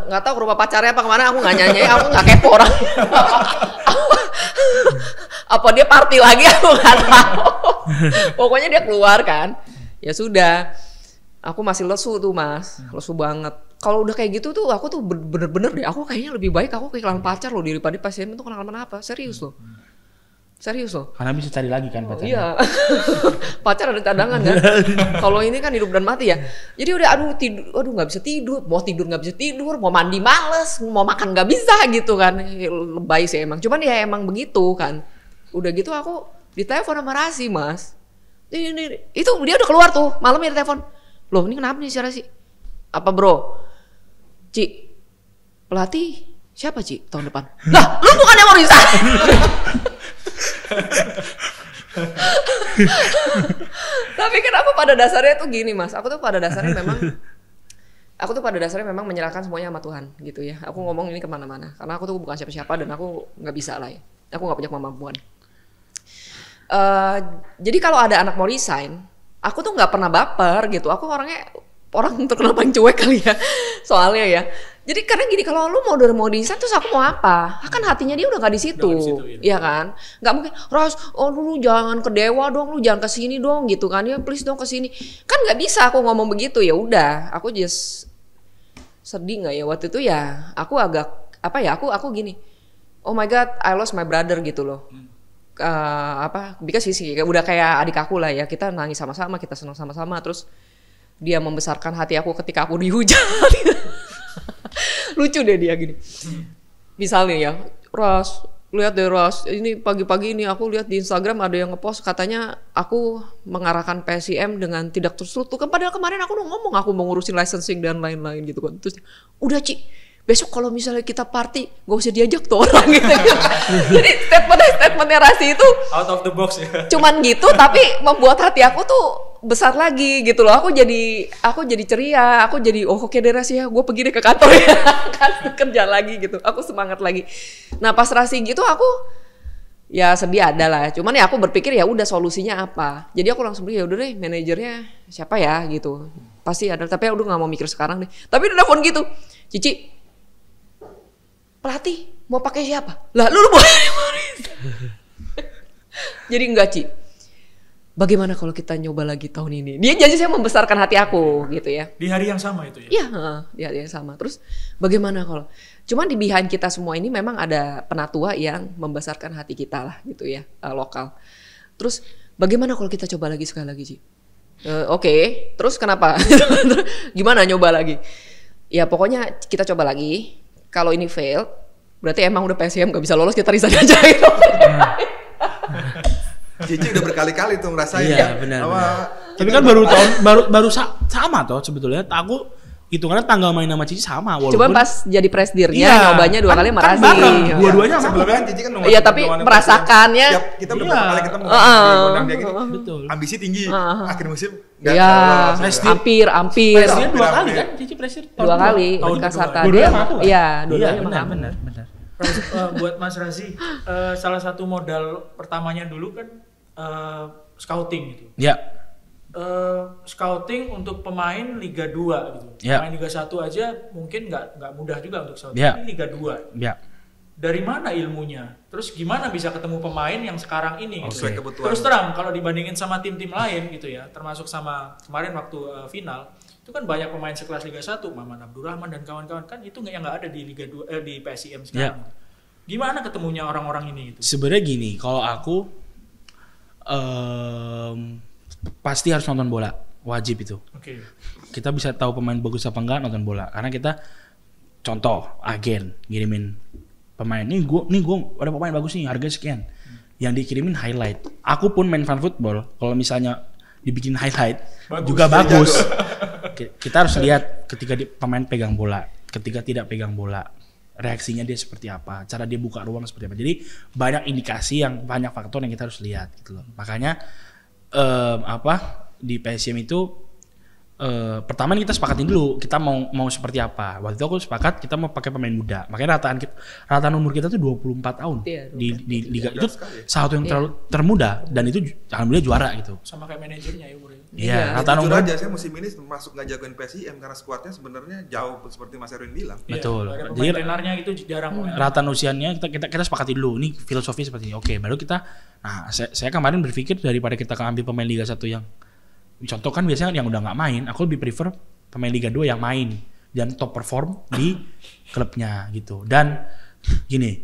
nggak tahu ke rumah pacarnya apa kemana aku nggak nyanyi aku nggak kepo orang apa dia party lagi aku nggak tahu pokoknya dia keluar kan ya sudah aku masih lesu tuh Mas lesu banget kalau udah kayak gitu tuh aku tuh bener-bener deh aku kayaknya lebih baik aku kehilangan pacar loh daripada pasien itu kenapa serius loh. Karena bisa cari lagi kan pacarnya. Iya. Pacar ada cadangan kan. Kalau ini kan hidup dan mati ya. Jadi udah aduh nggak bisa tidur, mau tidur nggak bisa tidur, mau mandi males, mau makan nggak bisa gitu kan. Lebay sih emang. Cuman ya emang begitu kan. Udah gitu aku ditelepon sama Rasi Mas. Ini itu dia udah keluar tuh malamnya ditelepon. Loh ini kenapa nih si Rasi? Apa bro? Ci, pelatih siapa Ci tahun depan? Lah lu bukan yang mau resign? Tapi kenapa pada dasarnya tuh gini Mas, aku tuh pada dasarnya memang menyerahkan semuanya sama Tuhan gitu ya. Aku ngomong ini kemana-mana karena aku tuh bukan siapa-siapa dan aku nggak bisa lah ya. Aku nggak punya kemampuan. Jadi kalau ada anak mau resign, aku tuh nggak pernah baper gitu. Aku orang terkenal paling cuek kali ya soalnya ya. Jadi karena gini kalau lu mau resign terus aku mau apa? Kan hatinya dia udah nggak di situ, ya kan? Nggak mungkin, Ros, lu jangan ke Dewa dong, lu jangan ke sini dong, gitu kan? Ya please dong ke sini. Kan nggak bisa aku ngomong begitu ya udah. Aku just sedih nggak ya waktu itu ya. Aku agak apa ya? Aku gini. Oh my God, I lost my brother gitu loh. Because udah kayak adik aku lah ya. Kita nangis sama-sama, kita senang sama-sama. Terus dia membesarkan hati aku ketika aku dihujat. Lucu deh dia gini. Misalnya ya, Ros, lihat deh Ros, ini pagi-pagi ini aku lihat di Instagram ada yang ngepost katanya aku mengarahkan PSIM dengan tidak terstruktur. Padahal kemarin aku udah ngomong aku mau ngurusin licensing dan lain-lain gitu kan. Terus udah Ci, besok kalau misalnya kita party gak usah diajak tuh orang gitu. Jadi statementnya Rasi itu out of the box ya. Cuman gitu tapi membuat hati aku tuh besar lagi gitu loh. Aku jadi ceria, aku jadi oke deh Rasi ya, gue pergi deh ke kantor ya, kan kerja lagi gitu. Aku semangat lagi. Nah pas Rasi gitu aku ya sedih ada lah. Cuman ya aku berpikir ya udah solusinya apa. Jadi aku langsung ya udah deh manajernya siapa ya gitu. Pasti ada. Tapi aku udah nggak mau mikir sekarang deh. Tapi udah telepon gitu, Cici, pelatih mau pakai siapa? Lah lu boleh. Jadi enggak Ci. Bagaimana kalau kita nyoba lagi tahun ini? Dia janji saya membesarkan hati aku gitu ya. Di hari yang sama itu ya? Iya, di hari yang sama. Terus bagaimana kalau? Cuman di behind kita semua ini memang ada penatua yang membesarkan hati kita lah gitu ya, lokal. Terus bagaimana kalau kita coba lagi sekali lagi Ci? Oke, terus kenapa? Gimana nyoba lagi? Ya pokoknya kita coba lagi. Kalau ini fail, Berarti emang udah PSM gak bisa lolos, kita resign aja gitu. Cici udah berkali-kali tuh ngerasain iya, kan. Benar. Tapi kan baru sama toh sebetulnya. Aku hitungannya tanggal main sama Cici sama. Cuman pas jadi presidirnya nyobanya 2 kali sama Rasi. Dua-duanya sebelumnya kan Cici kan iya, tapi merasakannya kita beberapa kali ketemu ngundang dia gini. Betul. Ambisi tinggi. Akhir musim iya, hampir. Presiden 2 kali kan, Cici presiden 2 kali. Kasarka dia. Iya, dua-duanya benar. Buat Mas Razi, salah satu modal pertamanya dulu kan scouting gitu. Ya. Scouting untuk pemain Liga 2 gitu. Ya. Pemain Liga 1 aja mungkin nggak mudah juga untuk scouting. Ya. Ini Liga 2. Ya. Dari mana ilmunya? Terus gimana bisa ketemu pemain yang sekarang ini gitu. Kebutuhan. Terus terang kalau dibandingin sama tim-tim lain gitu ya, termasuk sama kemarin waktu final, itu kan banyak pemain sekelas Liga 1, Maman Abdurrahman dan kawan-kawan kan itu yang nggak ada di Liga 2 di PSIM sekarang. Ya. Gimana ketemunya orang-orang ini gitu? Sebenarnya gini, kalau aku pasti harus nonton bola, wajib itu. Oke. Kita bisa tahu pemain bagus apa enggak nonton bola, karena kita contoh agen ngirimin pemain, nih gua ada pemain bagus nih, harga sekian, yang dikirimin highlight. Aku pun main fan football, kalau misalnya dibikin highlight juga bagus. Kita harus lihat ketika pemain pegang bola, ketika tidak pegang bola, reaksinya dia seperti apa, cara dia buka ruang seperti apa. Jadi banyak indikasi, banyak faktor yang kita harus lihat gitu loh. Makanya di PSM itu pertama kita sepakatin dulu kita mau seperti apa. Waktu itu aku sepakat kita mau pakai pemain muda. Makanya rataan umur kita tuh 24 tahun. Di liga itu satu yang terlalu termuda, dan itu alhamdulillah juara gitu. Sama kayak manajernya ya umurnya. Iya, rataan umur aja saya musim ini masuk nggak jagoin PSIM karena skuadnya sebenarnya jauh seperti Mas Erwin bilang. Betul. Ya, jadi tenornya itu jarang. Rataan usianya kita sepakati dulu. Ini filosofi seperti ini. Oke, baru kita. Nah, saya kemarin berpikir daripada kita ambil pemain Liga 1 yang contoh kan biasanya yang udah nggak main, aku lebih prefer pemain Liga 2 yang main dan top perform di klubnya gitu. Dan gini,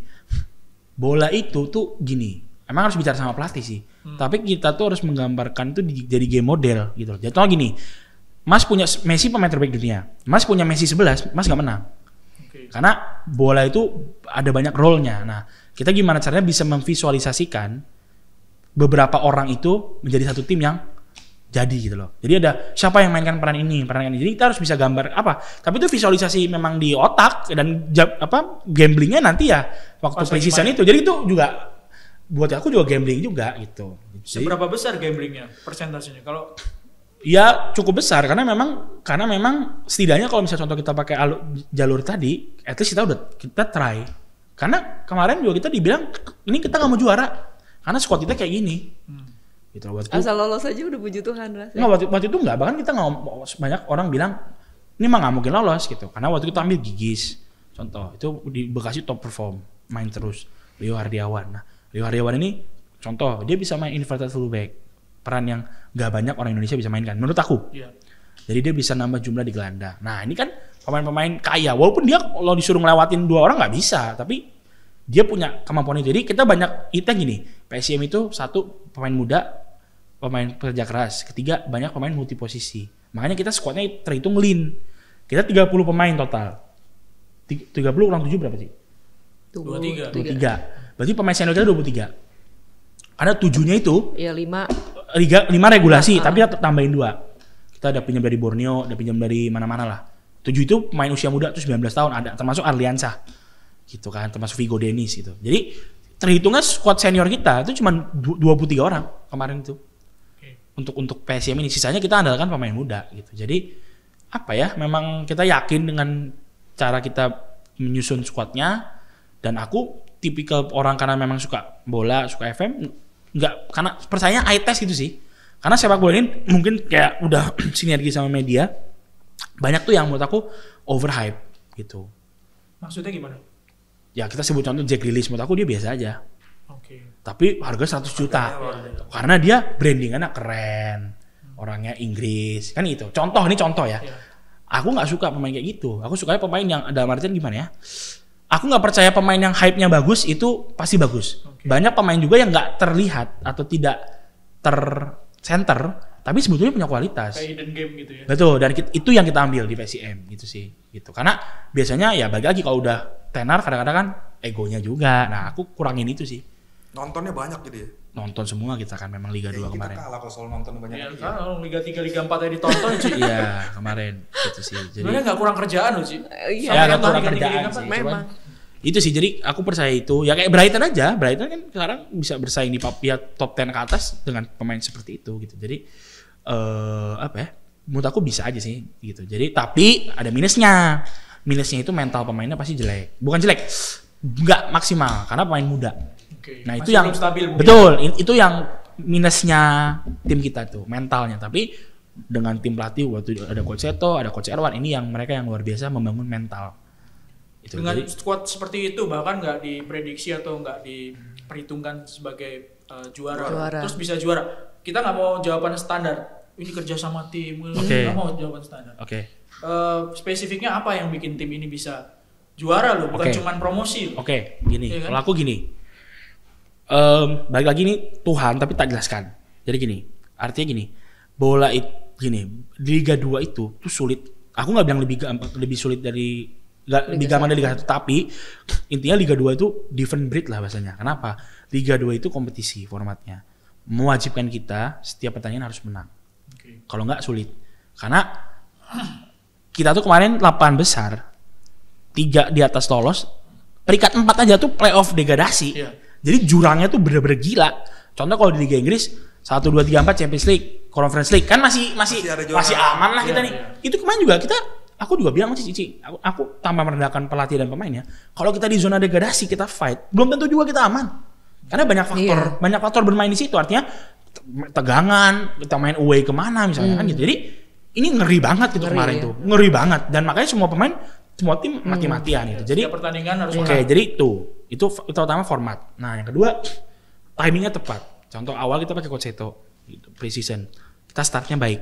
bola itu tuh gini, emang harus bicara sama pelatih sih. Tapi kita tuh harus menggambarkan itu jadi game model gitu. Jadi contoh gini, Mas punya Messi pemain terbaik dunia, Mas punya Messi 11, Mas nggak menang. Karena bola itu ada banyak role-nya. Nah, kita gimana caranya bisa memvisualisasikan beberapa orang itu menjadi satu tim yang jadi gitu loh. Jadi ada siapa yang mainkan peran ini. Jadi kita harus bisa gambar apa. Tapi itu visualisasi memang di otak dan gamblingnya nanti ya waktu precision itu. Jadi itu juga buat aku juga gambling juga gitu. Seberapa besar gamblingnya persentasenya? Kalau ya cukup besar karena memang setidaknya kalau misalnya contoh kita pakai jalur tadi, at least kita try. Karena kemarin juga kita dibilang ini kita nggak mau juara karena squad kita kayak gini. Gitu, asal lolos aja udah puji Tuhan rasanya. Nggak, waktu itu nggak, bahkan kita banyak orang bilang ini mah nggak mungkin lolos gitu, karena waktu kita ambil Gigis contoh itu di Bekasi top perform, main terus. Rio Hardiawan, nah Rio Hardiawan ini contoh dia bisa main inverted fullback, peran yang nggak banyak orang Indonesia bisa mainkan menurut aku. Jadi dia bisa nambah jumlah di gelandang. Nah ini kan pemain-pemain kaya, walaupun dia kalau disuruh ngelewatin 2 orang nggak bisa, tapi dia punya kemampuan itu. Jadi kita banyak gini, PSIM itu 1 pemain muda, pemain pekerja keras, 3 banyak pemain multi posisi. Makanya kita squadnya terhitung lean. Kita 30 pemain total. 30 kurang 7 berapa sih? 23. Berarti pemain senior kita 23. Karena 7-nya itu iya 5 regulasi, tapi kita tambahin 2. Kita ada pinjam dari Borneo, ada pinjam dari mana-mana lah. 7 itu pemain usia muda tuh 19 tahun ada, termasuk Arliansyah. Gitu kan, termasuk Vigo Dennis gitu. Jadi terhitungnya squad senior kita itu cuma 23 orang kemarin itu. Untuk PSM ini, sisanya kita andalkan pemain muda gitu. Jadi apa ya, memang kita yakin dengan cara kita menyusun squadnya. Dan aku tipikal orang karena memang suka bola, suka FM, nggak karena percaya eye test gitu sih. Karena sepak bola ini mungkin kayak udah sinergi sama media, banyak tuh yang menurut aku overhype gitu. Maksudnya gimana? Ya kita sebut contoh Jack Grealish, menurut aku dia biasa aja. Tapi harga 100 juta. Karena dia brandingannya keren, orangnya Inggris, kan gitu. Ini contoh ya. Aku nggak suka pemain kayak gitu. Aku sukanya pemain yang dalam artian gimana ya? Aku nggak percaya pemain yang hype-nya bagus itu pasti bagus. Banyak pemain juga yang nggak terlihat atau tidak tercenter, tapi sebetulnya punya kualitas. Kayak hidden game gitu ya. Betul, dan itu yang kita ambil di PSM gitu sih, gitu. Karena biasanya ya balik lagi kalau udah tenar kadang-kadang kan egonya juga. Nah, aku kurangin itu sih. Nontonnya banyak gitu ya. Nonton semua kita kan memang Liga 2 kemarin. Kita kalah kalau soal nonton banyak. Iya, kalau Liga 3, Liga 4 aja ditonton sih. Iya, kemarin gitu sih. Jadi sebenarnya nggak kurang kerjaan loh sih. Iya, nggak kurang kerjaan sih. Memang. Itu sih, jadi aku percaya itu. Ya kayak Brighton aja. Brighton kan sekarang bisa bersaing di top 10 ke atas dengan pemain seperti itu gitu. Jadi apa ya? Menurut aku bisa aja sih gitu. Jadi tapi ada minusnya. Minusnya itu mental pemainnya pasti jelek. Bukan jelek, nggak maksimal karena pemain muda. Oke. Nah, itu Masih yang belum stabil mungkin. betul, itu yang minusnya tim kita tuh, mentalnya. Tapi dengan tim pelatih waktu ada Coach Seto, ada Coach Erwan, ini yang mereka yang luar biasa membangun mental. Itu Dengan jadi, squad seperti itu bahkan nggak diprediksi atau nggak diperhitungkan sebagai juara. Terus bisa juara. Kita nggak mau jawaban standar. Ini kerja sama tim. Nggak mau jawaban standar. Oke. Spesifiknya apa yang bikin tim ini bisa juara loh, bukan cuman promosi. Oke, gini. Iya kan? Kalau aku gini. Balik lagi nih Tuhan tapi tak jelaskan. Jadi gini, artinya gini. Bola itu gini, di Liga 2 itu tuh sulit. Aku nggak bilang lebih sulit dari lebih gampang dari Liga 1, tapi intinya Liga 2 itu different breed lah bahasanya. Kenapa? Liga 2 itu kompetisi formatnya. Mewajibkan kita setiap pertandingan harus menang. Okay. Kalau nggak sulit. Karena kita tuh kemarin 8 besar, 3 di atas lolos, peringkat 4 aja tuh playoff degradasi. Yeah. Jadi jurangnya tuh bener-bener gila. Contoh kalau di Liga Inggris 1, 2, 3, 4 Champions League, Conference League kan masih aman lah kita nih. Itu kemarin juga aku juga bilang sama Cici, aku tanpa merendahkan pelatih dan pemainnya. Kalau kita di zona degradasi kita fight, belum tentu juga kita aman. Karena banyak faktor bermain di situ. Artinya tegangan, kita main away kemana misalnya kan gitu. Jadi ini ngeri banget gitu kemarin tuh, ngeri banget. Dan makanya semua pemain, semua tim mati-matian gitu. Jadi pertandingan harus jadi itu utama format. Nah yang kedua timingnya tepat. Contoh awal kita pakai Coach Seto, gitu, pre-season. Kita startnya baik.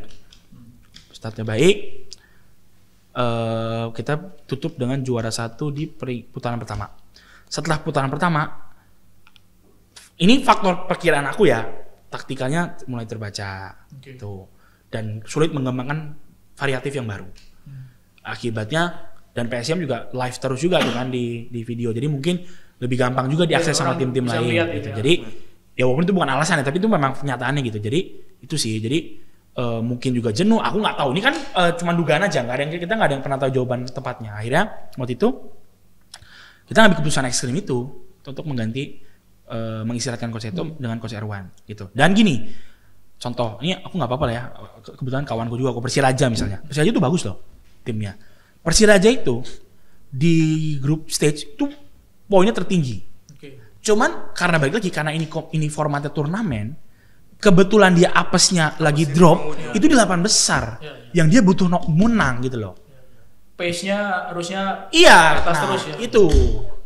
Kita tutup dengan juara 1 di putaran pertama. Setelah putaran pertama, ini faktor perkiraan aku ya, taktikalnya mulai terbaca, gitu, dan sulit mengembangkan variatif yang baru. Akibatnya dan PSM juga live terus juga tuh kan di video, jadi mungkin lebih gampang juga diakses sama tim-tim lain. Gitu. Jadi ya walaupun itu bukan alasan ya, tapi itu memang kenyataannya gitu. Jadi itu sih, jadi mungkin juga jenuh, aku nggak tahu. Ini kan cuma dugaan aja, kita nggak ada yang pernah tahu jawaban tepatnya. Akhirnya waktu itu kita ngambil keputusan ekstrim itu untuk mengganti mengistirahatkan Coach Seto dengan Coach Erwan gitu. Dan gini, contoh ini aku nggak apa-apa lah ya, kebetulan kawanku juga, aku Persiraja misalnya. Persiraja itu bagus loh timnya. Persiraja itu di grup stage itu poinnya tertinggi. Cuman karena balik lagi karena ini formatnya turnamen, kebetulan dia apesnya lagi drop, itu di 8 besar, yang dia butuh menang gitu loh. Pace-nya harusnya atas terus ya. Itu.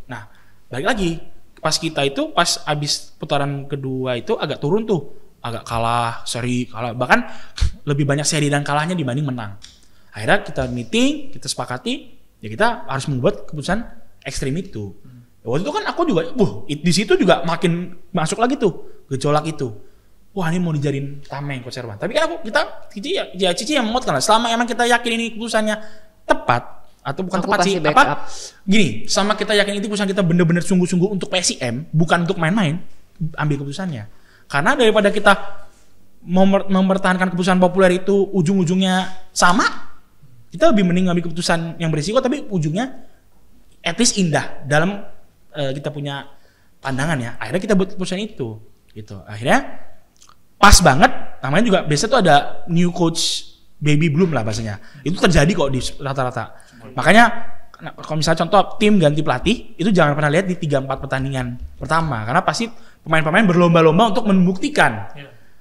Nah, balik lagi pas kita itu pas abis putaran kedua itu agak turun tuh, agak kalah, bahkan lebih banyak seri dan kalahnya dibanding menang. Akhirnya kita meeting, kita sepakati, ya kita harus membuat keputusan ekstrim itu. Waktu itu kan aku juga, di situ juga makin masuk lagi tuh gejolak itu. Wah ini mau dijadiin tameng Coach Erwan. Tapi kan Cici yang menguatkan lah. Selama emang kita yakin ini keputusannya tepat atau bukan tepat sih, gini, sama kita yakin itu keputusan kita bener-bener sungguh-sungguh untuk PSM, bukan untuk main-main, ambil keputusannya. Karena daripada kita mempertahankan keputusan populer itu ujung-ujungnya sama, kita lebih mending ngambil keputusan yang berisiko tapi ujungnya at least indah dalam kita punya pandangan ya. Akhirnya kita buat keputusan itu gitu. Akhirnya pas banget, namanya juga biasa tuh ada new coach baby bloom lah bahasanya. Itu terjadi kok di rata-rata. Makanya kalau misalnya contoh tim ganti pelatih, itu jangan pernah lihat di 3-4 pertandingan pertama, karena pasti pemain-pemain berlomba-lomba untuk membuktikan.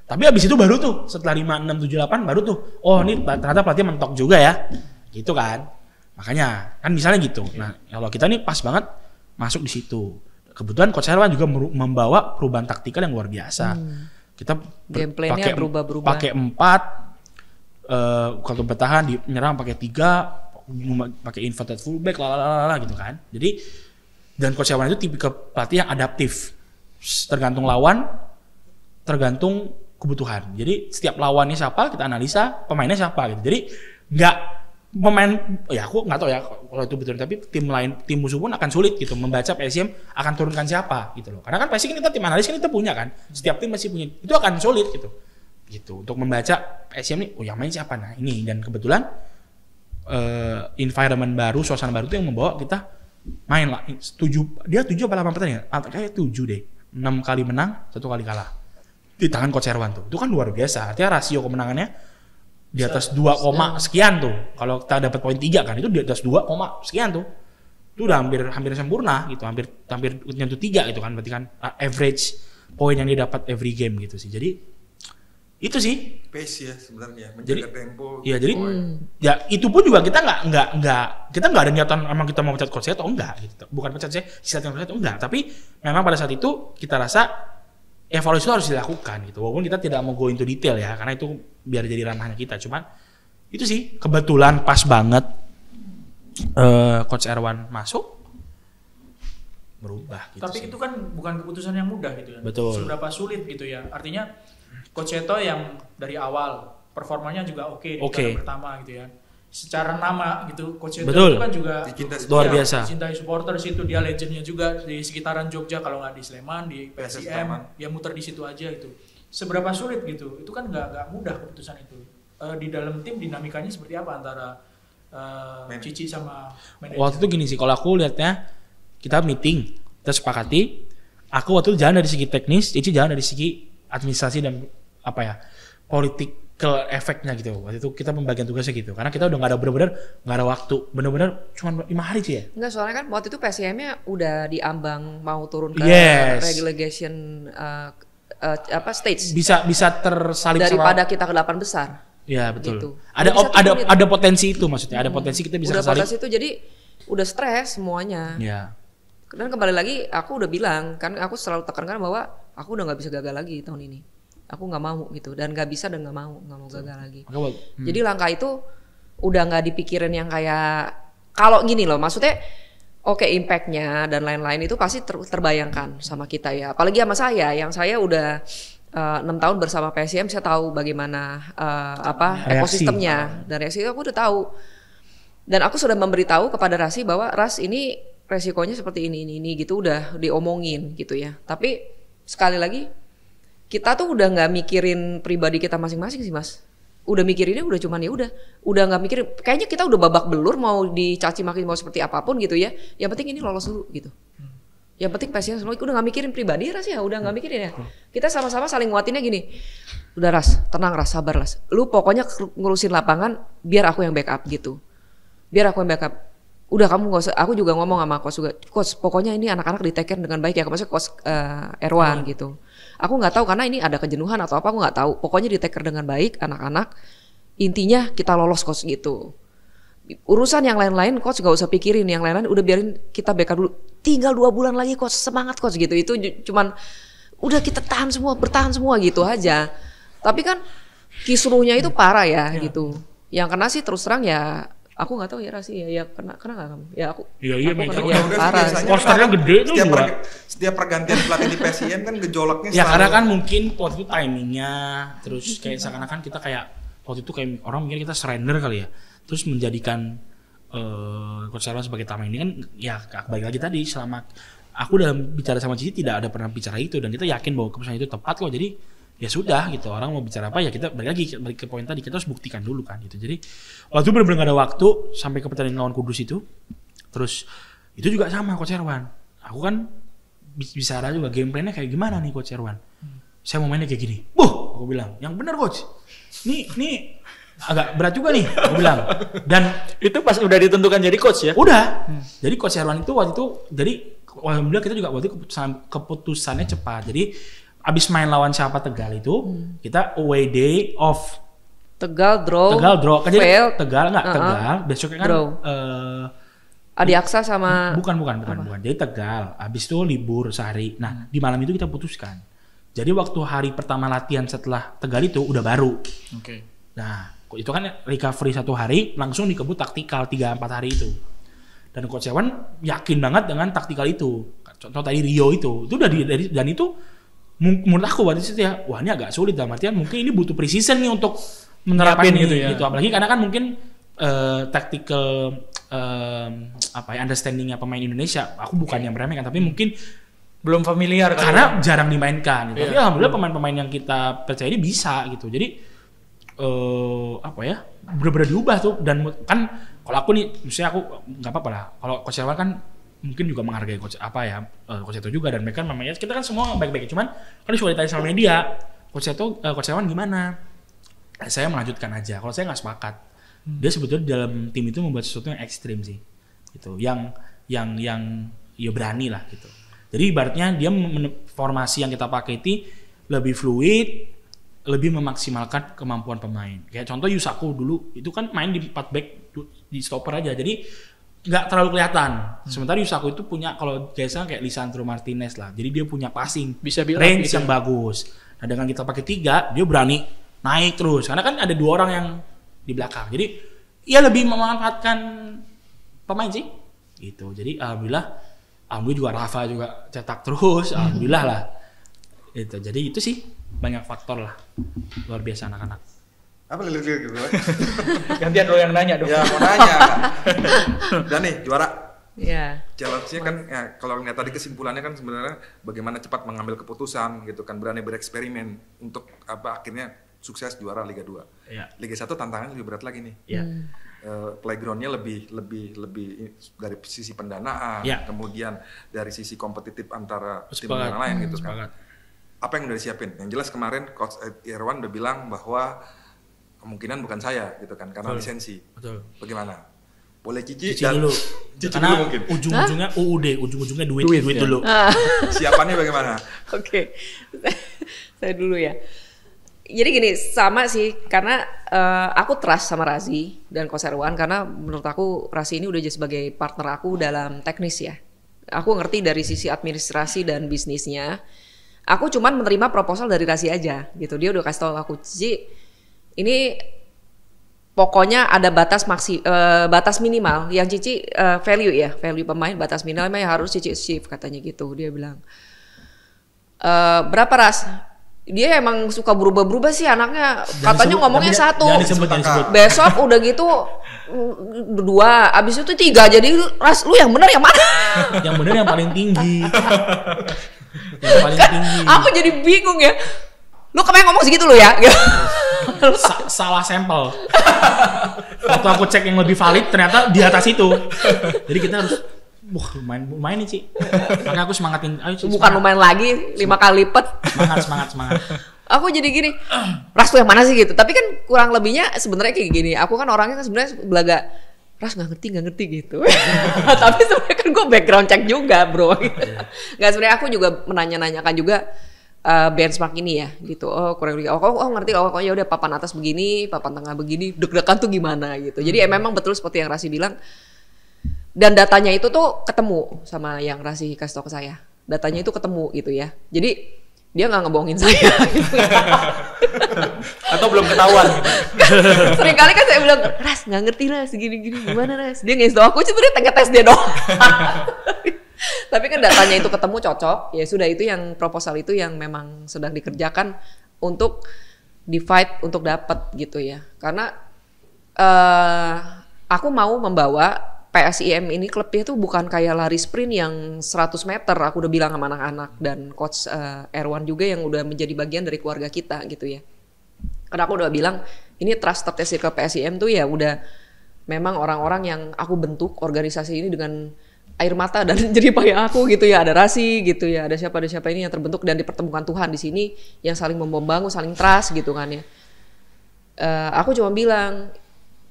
Tapi abis itu baru tuh setelah 5, 6, 7, 8 baru tuh, oh ini ternyata pelatih mentok juga ya, gitu kan. Makanya kan misalnya gitu. Nah kalau kita nih pas banget masuk di situ. Kebetulan Coach Erwan juga membawa perubahan taktikal yang luar biasa. Kita gameplaynya berubah-berubah. Pakai 4, kalau bertahan di menyerang pakai 3, pakai inverted fullback, gitu kan. Jadi dan Coach Erwan itu tipikal pelatih yang adaptif, tergantung lawan, tergantung kebutuhan. Jadi setiap lawannya siapa kita analisa, pemainnya siapa gitu. Jadi nggak pemain, ya aku nggak tahu ya kalau itu betul, tapi tim musuh pun akan sulit gitu membaca PSM akan turunkan siapa gitu loh. Karena kan pasti kita tim analis kan kita punya kan, setiap tim masih punya, itu akan sulit gitu untuk membaca PSM nih, yang main siapa, nah ini. Dan kebetulan environment baru, suasana baru itu yang membawa kita main lah. 7 apa 8 pertandingan, kayak 7 deh, 6 kali menang, 1 kali kalah di tangan Coach Erwan tuh. Itu kan luar biasa, artinya rasio kemenangannya di atas 2, sekian tuh. Kalau kita dapat poin 3 kan, itu di atas 2, sekian tuh. Itu udah hampir sempurna gitu, hampir nyentuh 3 gitu kan, berarti kan average poin yang dia dapat every game gitu sih. Jadi itu sih pace ya sebenarnya, menjaga tempo. Iya, jadi ya itu pun juga kita nggak ada niatan emang kita mau pecat Coach Seto, enggak gitu. Bukan pecat saya, silakan Coach Seto enggak, tapi memang pada saat itu kita rasa evaluasi itu harus dilakukan gitu. Walaupun kita tidak mau go into detail ya, karena itu biar jadi ranahnya kita. Cuman itu sih kebetulan pas banget Coach Erwan masuk berubah gitu. Tapi sih. itu kan bukan keputusan yang mudah gitu ya. Betul. Seberapa sulit gitu ya. Artinya Coach Seto yang dari awal performanya juga oke di putaran pertama gitu ya. Secara nama gitu Coach Seto itu kan juga luar biasa. Dicintai supporter situ, dia legendnya juga di sekitaran Jogja, kalau nggak di Sleman, di PSIM, dia muter di situ aja gitu. Seberapa sulit gitu. Itu kan nggak mudah keputusan itu. Di dalam tim dinamikanya seperti apa antara Cici sama manajer? Waktu itu gini sih, kalau aku lihatnya kita meeting, kita sepakati, aku waktu itu jalan dari segi teknis, Cici jalan dari segi administrasi dan political efeknya gitu. Waktu itu kita pembagian tugasnya gitu, karena kita udah nggak ada waktu, bener-bener cuma 5 hari sih ya. Enggak, soalnya kan waktu itu PSM-nya udah diambang mau turun ke relegation stage. Bisa tersalip daripada kita ke 8 besar. Ya betul. Gitu. Ada potensi itu maksudnya, ada potensi kita bisa kesalip. Udah potensi itu, jadi udah stres semuanya. Ya. Dan kembali lagi aku udah bilang kan, aku selalu tekankan bahwa aku udah nggak bisa gagal lagi tahun ini. Aku nggak mau gitu, dan nggak bisa dan nggak mau gagal lagi. Jadi langkah itu udah nggak dipikirin yang kayak kalau gini loh, maksudnya oke, impactnya dan lain-lain itu pasti terbayangkan sama kita ya. Apalagi sama saya, yang saya udah 6 tahun bersama PSM, saya tahu bagaimana ekosistemnya, dan reaksi itu aku udah tahu. Dan aku sudah memberitahu kepada Rasi bahwa Ras ini resikonya seperti ini gitu, udah diomongin gitu ya. Tapi sekali lagi kita tuh udah nggak mikirin pribadi kita masing-masing sih Mas. Udah mikirinnya udah cuman ya udah nggak mikirin. Kayaknya kita udah babak belur, mau dicaci maki mau seperti apapun gitu ya. Yang penting ini lolos dulu gitu. Yang penting PSM udah nggak mikirin pribadi Ras ya, udah nggak mikirin ya. Kita sama-sama saling nguatinnya gini. Udah Ras, tenang Ras, sabar Ras. Lu pokoknya ngurusin lapangan, biar aku yang backup gitu. Biar aku yang backup. Udah kamu nggak usah. Aku juga ngomong sama Coach juga. Coach, pokoknya ini anak-anak di take care dengan baik ya. Maksudnya Coach Erwan gitu. Aku nggak tahu karena ini ada kejenuhan atau apa, aku nggak tahu. Pokoknya di take care dengan baik anak-anak. Intinya kita lolos Coach gitu. Urusan yang lain-lain Coach gak usah pikirin, yang lain-lain udah biarin kita backup dulu. Tinggal 2 bulan lagi Coach, semangat Coach gitu. Itu cuman udah kita bertahan semua gitu aja. Tapi kan kisruhnya itu parah ya gitu. Yang kena sih terus terang ya, aku nggak tahu ya Rasi ya kena nggak kamu? Ya aku. Iya parah. Posternya gede tuh. Setiap pergantian pelatih di PSIM kan gejolaknya. Ya karena kan mungkin waktu itu timingnya, terus kayak seakan-akan kita kayak waktu itu kayak orang mungkin kita surrender kali ya. Terus menjadikan Coach Erwan sebagai tamu ini kan ya balik lagi tadi, selama aku dalam bicara sama Cici tidak ada pernah bicara itu, dan kita yakin bahwa keputusan itu tepat kok. Jadi ya sudah gitu, orang mau bicara apa ya kita balik ke poin tadi, kita harus buktikan dulu kan gitu. Jadi waktu itu benar-benar gak ada waktu sampai ke pertandingan lawan Kudus itu. Terus itu juga sama Coach Erwan, aku kan bicara juga game plan-nya kayak gimana nih Coach Erwan. Saya mau mainnya kayak gini. Aku bilang yang benar Coach. Nih agak berat juga nih, aku bilang. Dan itu pas udah ditentukan jadi coach ya? Udah. Jadi Coach Erwan itu waktu itu, jadi alhamdulillah kita juga waktu itu keputusannya cepat. Jadi abis main lawan siapa Tegal itu, kita away day off. Tegal draw. Jadi Tegal. Besoknya kan Adi Aksa sama bukan. Jadi Tegal. Abis itu libur sehari. Nah, di malam itu kita putuskan. Jadi waktu hari pertama latihan setelah Tegal itu udah baru. Oke. Nah, itu kan recovery 1 hari, langsung dikebut taktikal 3-4 hari itu. Dan Coach Erwan yakin banget dengan taktikal itu. Contoh tadi Rio itu udah dan itu menurut aku waktu itu ya, wah ini agak sulit dalam artian mungkin ini butuh precision nih untuk menerapkan ini gitu. Apalagi karena kan mungkin tactical understandingnya pemain Indonesia, aku bukan yang meremehkan, tapi mungkin belum familiar karena jarang dimainkan. Tapi alhamdulillah pemain-pemain yang kita percaya ini bisa gitu. Jadi bener-bener diubah tuh. Dan kan kalau aku nih, misalnya aku nggak apa-apa lah. Kalau Coach Irwan kan mungkin juga menghargai Coach itu juga, dan mereka namanya kita kan semua baik-baik. Cuman kan sudah ditanya sama media, Coach Irwan gimana? Saya melanjutkan aja. Kalau saya nggak sepakat, dia sebetulnya dalam tim itu membuat sesuatu yang ekstrim sih, gitu. Yang ya berani lah gitu. Jadi ibaratnya dia formasi yang kita pakai itu lebih fluid, lebih memaksimalkan kemampuan pemain. Kayak contoh Yusaku dulu itu kan main di 4 back di stopper aja, jadi nggak terlalu kelihatan. Sementara Yusaku itu punya, kalau biasa kayak Lisandro Martinez lah, jadi dia punya passing, bisa range yang bagus. Nah dengan kita pakai 3, dia berani naik terus, karena kan ada 2 orang yang di belakang. Jadi ia lebih memanfaatkan pemain sih, gitu. Jadi alhamdulillah juga Rafa juga cetak terus, alhamdulillah lah. Itu jadi itu sih banyak faktor lah, luar biasa anak-anak. Apa lirik gitu? Gantian lo yang nanya dong. Ya mau nanya. Dan nih juara. Iya. Challenge-nya kan ya, kalau ngeliat tadi kesimpulannya kan sebenarnya bagaimana cepat mengambil keputusan gitu kan, berani bereksperimen untuk akhirnya sukses juara Liga 2. Iya. Liga 1 tantangannya lebih berat lagi nih. Iya. Playground-nya lebih dari sisi pendanaan, kemudian dari sisi kompetitif antara tim yang lain gitu kan. Apa yang udah disiapin? Yang jelas kemarin Coach Irwan udah bilang bahwa kemungkinan bukan saya gitu kan, karena lisensi. Betul. Bagaimana? Boleh Cici dulu. Cici karena dulu mungkin. Ujung-ujungnya UUD, ujung-ujungnya duit dulu. Siapannya bagaimana? Oke. Saya dulu ya. Jadi gini, sama sih, karena aku trust sama Razi dan Coach Irwan, karena menurut aku Razi ini udah jadi sebagai partner aku dalam teknis ya. Aku ngerti dari sisi administrasi dan bisnisnya. Aku cuman menerima proposal dari Razi aja gitu. Dia udah kasih tahu aku, Cici, ini pokoknya ada batas minimal yang Cici value pemain, batas minimal yang harus Cici achieve katanya gitu. Dia bilang, berapa Ras? Dia emang suka berubah-berubah sih anaknya. Katanya ngomongnya 1. Besok udah gitu 2, abis itu 3. Jadi Ras, lu yang benar yang mana? Yang benar yang paling tinggi. Yang paling tinggi. Aku jadi bingung ya. Lu kemarin ngomong segitu lu ya? Salah sampel. Waktu aku cek yang lebih valid ternyata di atas itu. Jadi kita harus lumayan nih Ci. Makanya aku semangatin. Ayo Ci, bukan lumayan lagi, 5 kali lipat. Semangat. Aku jadi gini, Ras tuh yang mana sih gitu. Tapi kan kurang lebihnya sebenarnya kayak gini. Aku kan orangnya kan sebenarnya belaga, Ras nggak ngerti gitu. Tapi sebenarnya kan gue background check juga bro. Nggak, sebenarnya aku juga menanya-nanyakan juga benchmark ini ya gitu. Oh kurang lebih. Oh ngerti. Oh ya udah papan atas begini, papan tengah begini. Deg-degan tuh gimana gitu. Jadi memang betul seperti yang Rasi bilang. Dan datanya itu tuh ketemu sama yang Rasi kasih tau ke saya. Datanya itu ketemu gitu ya. Jadi dia nggak ngebohongin saya. Atau belum ketahuan. Seringkali kan saya bilang, Ras nggak ngerti Ras, gini-gini gimana Ras. Dia ngasih tau aku sebenarnya ngetes dia doang. Tapi kan datanya itu ketemu cocok. Ya sudah, itu yang proposal itu yang memang sedang dikerjakan untuk di fight untuk dapat gitu ya. Karena aku mau membawa PSIM ini klubnya tuh bukan kayak lari sprint yang 100 meter. Aku udah bilang sama anak-anak dan Coach Irwan juga yang udah menjadi bagian dari keluarga kita gitu ya. Karena aku udah bilang ini trusted circle PSIM tuh ya udah memang orang-orang yang aku bentuk organisasi ini dengan air mata dan jerih payah aku gitu ya. Ada Rasi gitu ya, ada siapa ini yang terbentuk dan dipertemukan Tuhan di sini yang saling membangun, saling trust gitu kan ya. Aku cuma bilang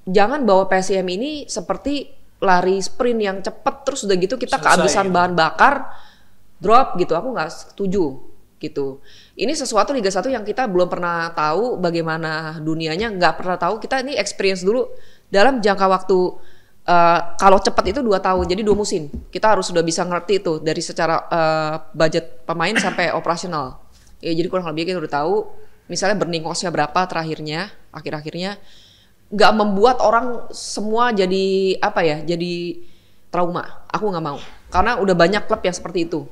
jangan bawa PSIM ini seperti lari sprint yang cepet terus udah gitu kita kehabisan bahan bakar drop gitu. Aku nggak setuju gitu. Ini sesuatu Liga 1 yang kita belum pernah tahu bagaimana dunianya, nggak pernah tahu. Kita ini experience dulu dalam jangka waktu kalau cepat itu 2 tahun, jadi 2 musim. Kita harus sudah bisa ngerti itu dari secara budget pemain sampai operasional. Ya, jadi kurang lebih kita udah tahu misalnya burning cost-nya berapa terakhirnya, akhir-akhirnya. Nggak membuat orang semua jadi apa ya, jadi trauma. Aku nggak mau, karena udah banyak klub yang seperti itu.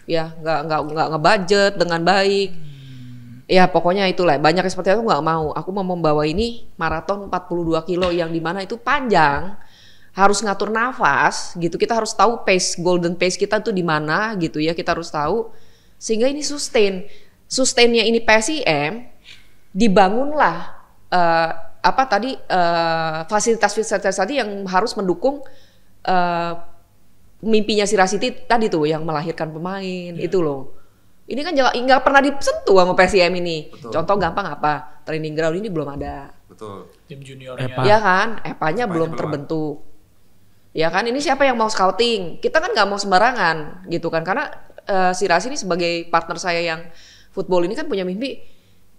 ya nggak ngebudget dengan baik. Ya pokoknya itulah, banyak seperti itu nggak mau. Aku mau membawa ini maraton 42 kilo yang dimana itu panjang, harus ngatur nafas gitu. Kita harus tahu pace, golden pace kita tuh di mana gitu ya. Kita harus tahu sehingga ini sustainnya ini PSIM dibangunlah fasilitas-fasilitas tadi yang harus mendukung mimpinya si Rasiti tadi tuh yang melahirkan pemain itu loh. Ini kan nggak pernah disentuh sama PSIM ini. Betul. Contoh gampang apa? Training ground ini belum ada. Betul. Tim juniornya. Ya kan, EPA-nya belum terbentuk. Ya kan, ini siapa yang mau scouting? Kita kan nggak mau sembarangan gitu kan, karena si Rasi ini sebagai partner saya yang football ini kan punya mimpi.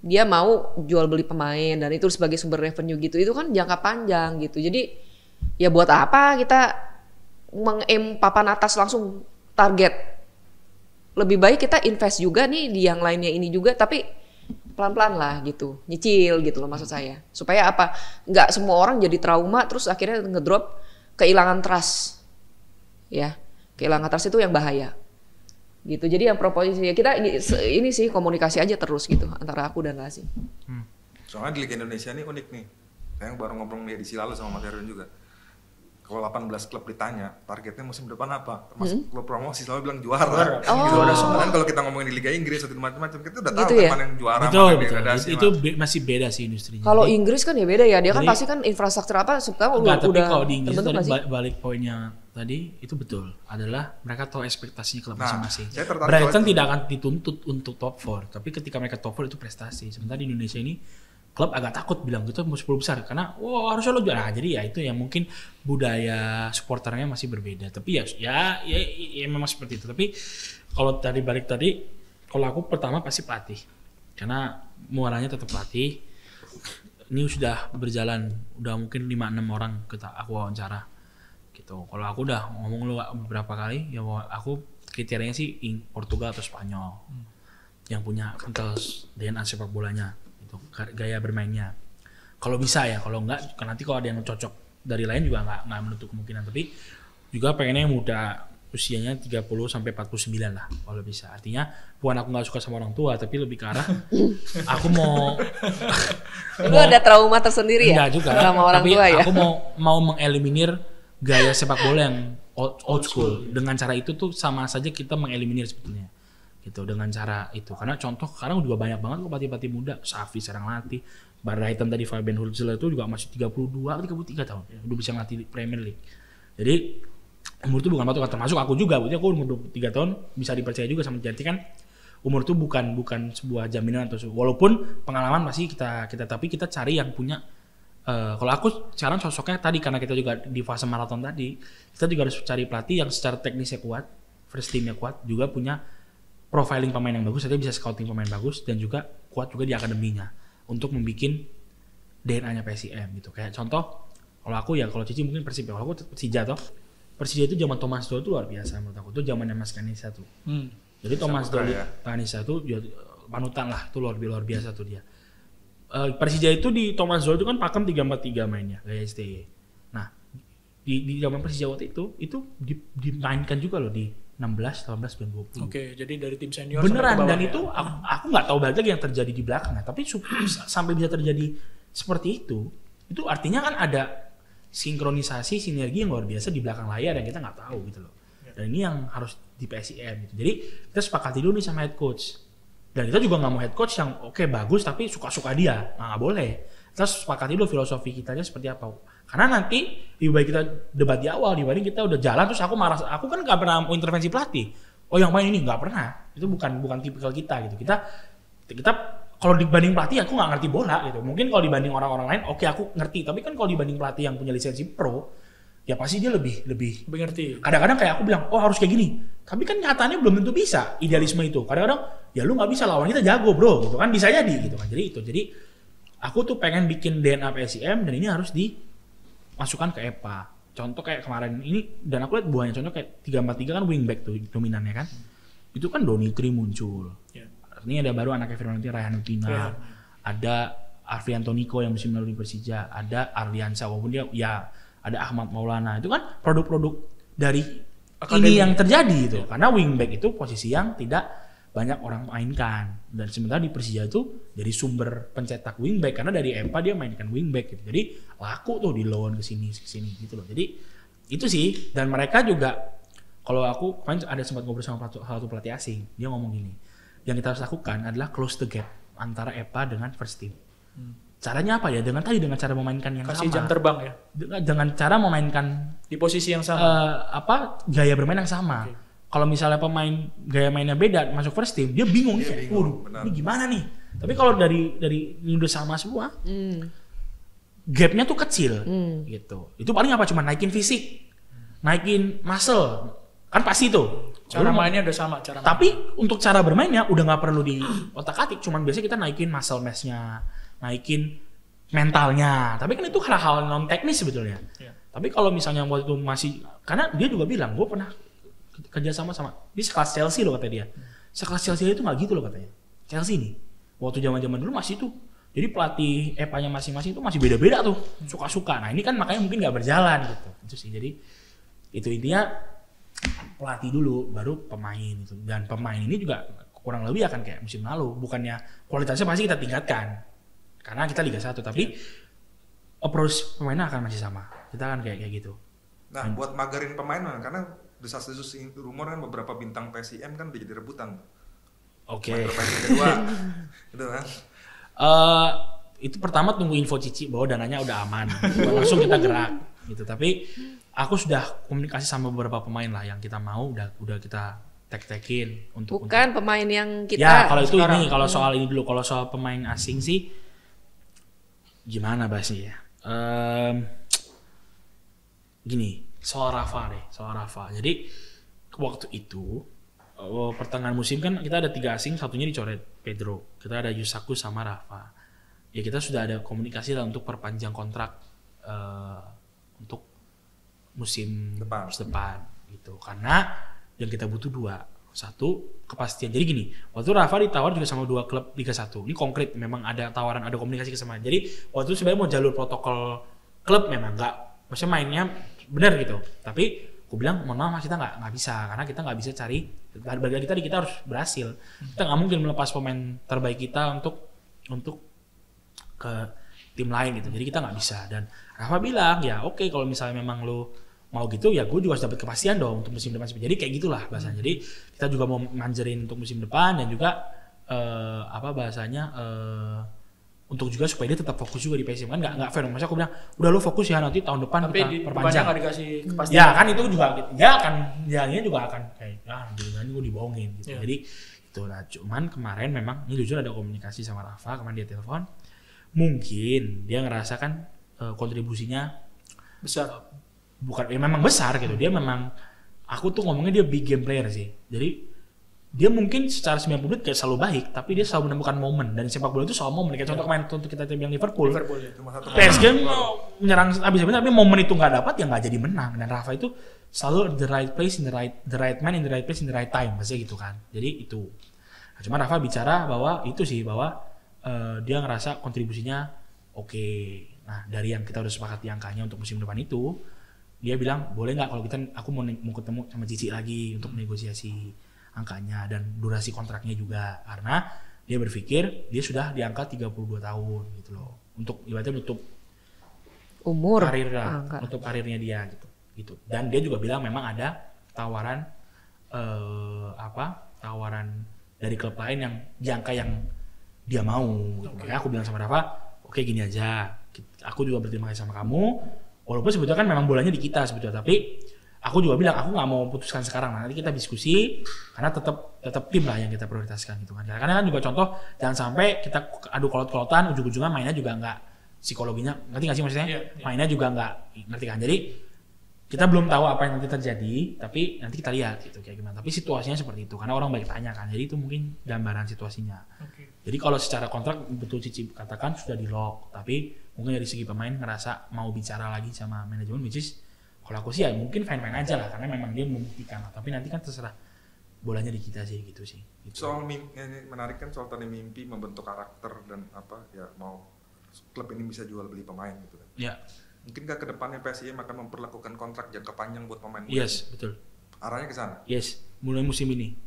Dia mau jual beli pemain dan itu sebagai sumber revenue gitu. Itu kan jangka panjang gitu. Jadi ya buat apa kita meng-aim papan atas langsung target? Lebih baik kita invest juga nih di yang lainnya ini juga, tapi pelan-pelan lah gitu, nyicil gitu loh maksud saya. Supaya apa? Nggak semua orang jadi trauma terus akhirnya ngedrop, kehilangan trust. Ya, kehilangan trust itu yang bahaya. Gitu. Jadi yang proposisi kita ini sih komunikasi aja terus gitu antara aku dan Rasi. Soalnya di Liga Indonesia ini unik nih. Saya baru ngobrol di edisi lalu sama Mas Erwin juga. Kalau 18 klub ditanya, targetnya musim depan apa? Termasuk klub promosi selalu bilang juara. Juara semua. Kalau kita ngomongin di Liga Inggris atau macam-macam, kita udah tahu gitu mana yang juara, betul, mana yang degradasi. Itu masih beda sih industrinya. Kalau Inggris kan ya beda ya, dia kan pasti kan infrastruktur apa udah tapi kalau di Inggris tadi balik poinnya tadi itu betul adalah mereka tahu ekspektasinya klub masing-masing. Brighton tidak akan dituntut untuk top 4, tapi ketika mereka top 4 itu prestasi. Sementara di Indonesia ini klub agak takut bilang gitu mau 10 besar karena harusnya lo juara. Nah, jadi ya itu yang mungkin budaya supporternya masih berbeda. Tapi ya memang seperti itu. Tapi kalau kalau aku pertama pasti pelatih. Karena muaranya tetap pelatih. Ini sudah berjalan udah mungkin 5-6 orang aku wawancara. Gitu. Kalau aku udah ngomong lu beberapa kali ya aku kriterianya sih Portugal atau Spanyol. Yang punya kental DNA sepak bolanya. Gaya bermainnya. Kalau bisa ya, kalau enggak nanti kalau ada yang cocok dari lain juga enggak menutup kemungkinan, tapi juga pengennya yang muda, usianya 30 sampai 49 lah kalau bisa. Artinya bukan aku enggak suka sama orang tua, tapi lebih ke arah aku mau lu ada trauma tersendiri ya? Enggak juga. Sama orang tapi tua ya. Aku mau mengeliminir gaya sepak bola yang old school. Dengan cara itu tuh sama saja kita mengeliminir sebetulnya. Gitu dengan cara itu, karena contoh sekarang juga banyak banget kok pelatih-pelatih muda, Safi sekarang latih, Brighton tadi Fabian Hurzel itu juga masih 32 atau 33 tahun udah bisa ngelatih Premier League. Jadi umur itu bukan patokan, termasuk aku juga, berarti aku umur 23 tahun bisa dipercaya juga sama Jati kan. Umur itu bukan sebuah jaminan atau walaupun pengalaman masih kita tapi kita cari yang punya kalau aku sekarang sosoknya tadi karena kita juga di fase maraton tadi, kita juga harus cari pelatih yang secara teknisnya kuat, first teamnya kuat, juga punya profiling pemain yang bagus, artinya bisa scouting pemain bagus dan juga kuat juga di akademinya untuk membuat DNA-nya PSIM gitu. Kayak contoh, kalau aku ya, kalau Cici mungkin Persib, kalau aku Persija toh. Persija itu zaman Thomas Doll itu luar biasa menurut aku, itu zamannya Mas Kanisa tuh. Jadi Thomas Doll, Kanisa tuh panutan lah, itu luar biasa tuh dia. Persija itu di Thomas Doll itu kan pakem 3-4-3 mainnya, gaya STY. Nah, di zaman Persija waktu itu dimainkan juga loh di 16, 18, dan 20. Oke, jadi dari tim senior beneran dan itu aku nggak tahu banget yang terjadi di belakangnya, tapi sampai bisa terjadi seperti itu artinya kan ada sinkronisasi sinergi yang luar biasa di belakang layar yang kita nggak tahu gitu loh. Dan ini yang harus di PSIM gitu. Jadi kita sepakati dulu nih sama head coach. Dan kita juga nggak mau head coach yang oke, bagus tapi suka-suka dia, nggak boleh. Kita sepakati dulu filosofi kitanya seperti apa. Karena nanti lebih baik kita debat di awal dibanding kita udah jalan terus aku marah. Aku kan nggak pernah mau intervensi pelatih. Oh yang main ini nggak pernah. Itu bukan tipikal kita gitu. Kita kalau dibanding pelatih aku nggak ngerti bola gitu. Mungkin kalau dibanding orang-orang lain oke, aku ngerti. Tapi kan kalau dibanding pelatih yang punya lisensi pro, ya pasti dia lebih ngerti. Kadang-kadang kayak aku bilang harus kayak gini. Tapi kan nyatanya belum tentu bisa idealisme itu. Kadang-kadang ya lu nggak bisa, lawan kita jago bro gitu kan, bisa jadi gitu kan. Jadi aku tuh pengen bikin DNA PSIM dan ini harus dimasukkan ke EPA. Contoh kayak kemarin ini, dan aku lihat buahnya, contoh kayak 3-4-3 kan wingback tuh dominannya kan. Itu kan Donitri muncul. Yeah. Artinya ada baru anaknya Firmanti, Rayhan Utina. Ada Arfianto Niko yang musim lalu di Persija. Ada Arliansa, walaupun dia ya ada Ahmad Maulana. Itu kan produk-produk dari ini yang terjadi itu. Karena wingback itu posisi yang tidak banyak orang mainkan, dan sementara di Persija itu jadi sumber pencetak wingback karena dari EMPA dia mainkan wingback gitu. Jadi laku tuh di loan ke sini gitu loh. Jadi itu sih, dan mereka juga kalau aku kemarin ada sempat ngobrol sama salah satu pelatih asing, dia ngomong gini, yang kita harus lakukan adalah close the gap antara EMPA dengan first team. Caranya apa ya? Dengan cara memainkan yang kasih sama. jam terbang ya. Dengan cara memainkan Di posisi yang sama. Gaya bermain yang sama. Okay. Kalau misalnya pemain gaya mainnya beda masuk first team, dia bingung kayak, ini gimana nih? Tapi kalau dari ini udah sama semua, gapnya tuh kecil, gitu. Itu paling apa? Cuma naikin fisik, naikin muscle, kan pasti tuh. Cara mainnya udah sama. Tapi untuk cara bermainnya udah nggak perlu di otak-atik, cuman biasanya kita naikin muscle mass-nya, naikin mentalnya. Tapi kan itu hal-hal non teknis sebetulnya. Yeah. Tapi kalau misalnya waktu itu masih, karena dia juga bilang, gue pernah kerja sama dia sekelas Chelsea loh kata dia. Sekelas Chelsea itu nggak gitu loh katanya. Chelsea nih, waktu zaman dulu masih tuh. Jadi pelatih EPA-nya masing-masing itu masih beda-beda tuh, suka-suka. Nah ini kan makanya mungkin nggak berjalan gitu. Itu sih. Jadi itu intinya pelatih dulu, baru pemain itu. Dan pemain ini juga kurang lebih akan kayak musim lalu. Bukannya kualitasnya pasti kita tingkatkan, karena kita Liga 1. Tapi approach pemainnya akan masih sama. Kita kan kayak gitu. Nah, buat magarin pemain, karena desas-desus rumor kan beberapa bintang PSIM kan udah jadi rebutan. Oke. Kedua, gitu kan. Itu pertama tunggu info Cici bahwa dananya udah aman, langsung kita gerak gitu. Tapi aku sudah komunikasi sama beberapa pemain lah yang kita mau, udah kita tek-tekin untuk pemain yang kita. Ya kalau itu sekarang. Ini kalau soal ini dulu, kalau soal pemain asing sih gimana bahasnya ya? Gini. Soal Rafa. Jadi waktu itu pertengahan musim kan kita ada 3 asing, satunya dicoret Pedro. Kita ada Yusaku sama Rafa. Ya kita sudah ada komunikasi lah untuk perpanjang kontrak untuk musim depan gitu. Karena yang kita butuh 2. Satu, kepastian. Jadi gini, waktu Rafa ditawar juga sama 2 klub Liga 1. Ini konkret, memang ada tawaran, ada komunikasi kesamaan. Jadi waktu itu sebenarnya mau jalur protokol klub memang enggak, maksudnya mainnya benar gitu, tapi aku bilang mohon maaf kita nggak bisa, karena kita nggak bisa cari bagian kita harus berhasil. Kita nggak mungkin melepas pemain terbaik kita untuk ke tim lain gitu, jadi kita nggak bisa. Dan Rafa bilang ya oke, kalau misalnya memang lo mau gitu ya gue juga harus dapat kepastian dong untuk musim depan. Jadi kayak gitulah bahasanya. Jadi kita juga mau manjerin untuk musim depan, dan juga untuk juga supaya dia tetap fokus juga di PSM. Kan nggak fair. Maksudnya aku bilang udah lu fokus ya, nanti tahun depan tapi kita perpanjang. Tapi dikasih kepastian. Ya kan itu juga dia juga akan kayak jangan gue dibohongin gitu. Jadi itu lah. Cuman kemarin memang ini jujur ada komunikasi sama Rafa, kemarin dia telepon. Mungkin dia ngerasa kan kontribusinya besar. Bukan memang besar gitu. Dia memang, aku tuh ngomongnya dia big game player sih. Jadi dia mungkin secara 90 menit kayak selalu baik, tapi dia selalu menemukan momen, dan sepak bola itu soal momen. Kayak contoh kemarin untuk kita bilang Liverpool ya. PSG menyerang habis-habisan, tapi momen itu nggak dapat ya nggak jadi menang. Dan Rafa itu selalu the right place in the right man in the right place in the right time, maksudnya gitu kan. Jadi itu. Nah, cuma Rafa bicara bahwa dia ngerasa kontribusinya oke. Nah dari yang kita udah sepakati angkanya untuk musim depan itu, dia bilang boleh nggak kalau aku mau ketemu sama Cici lagi untuk negosiasi angkanya dan durasi kontraknya juga, karena dia berpikir dia sudah di angka 32 tahun gitu loh, untuk ibaratnya nutup umur untuk karirnya dia gitu. Dan dia juga bilang memang ada tawaran tawaran dari klub lain yang di angka yang dia mau gitu. Makanya aku bilang sama Rafa, oke gini aja, aku juga berterima kasih sama kamu, walaupun sebetulnya kan memang bolanya di kita sebetulnya, tapi aku juga bilang aku nggak mau putuskan sekarang, nanti kita diskusi, karena tetap tim lah yang kita prioritaskan gitu kan. Karena kan juga contoh jangan sampai kita adu kolot-kolotan, ujung-ujungnya mainnya juga nggak, psikologinya ngerti nggak sih maksudnya? Mainnya juga nggak ngerti kan. Jadi kita belum tahu apa yang nanti terjadi, tapi nanti kita lihat gitu kayak gimana. Tapi situasinya seperti itu, karena orang banyak tanya kan. Jadi itu mungkin gambaran situasinya. Jadi kalau secara kontrak betul Cici katakan sudah di lock, tapi mungkin dari segi pemain ngerasa mau bicara lagi sama manajemen, which is kalau aku sih ya mungkin fine-fine aja lah, karena memang dia membuktikan. Tapi nanti kan terserah bolanya di kita sih gitu sih. Gitu. Soal ini menarik kan, soal tadi mimpi membentuk karakter dan mau klub ini bisa jual beli pemain gitu kan. Iya. Mungkinkah kedepannya PSIM akan memperlakukan kontrak jangka panjang buat pemain? Yes, betul. Arahnya ke sana. Yes, mulai musim ini.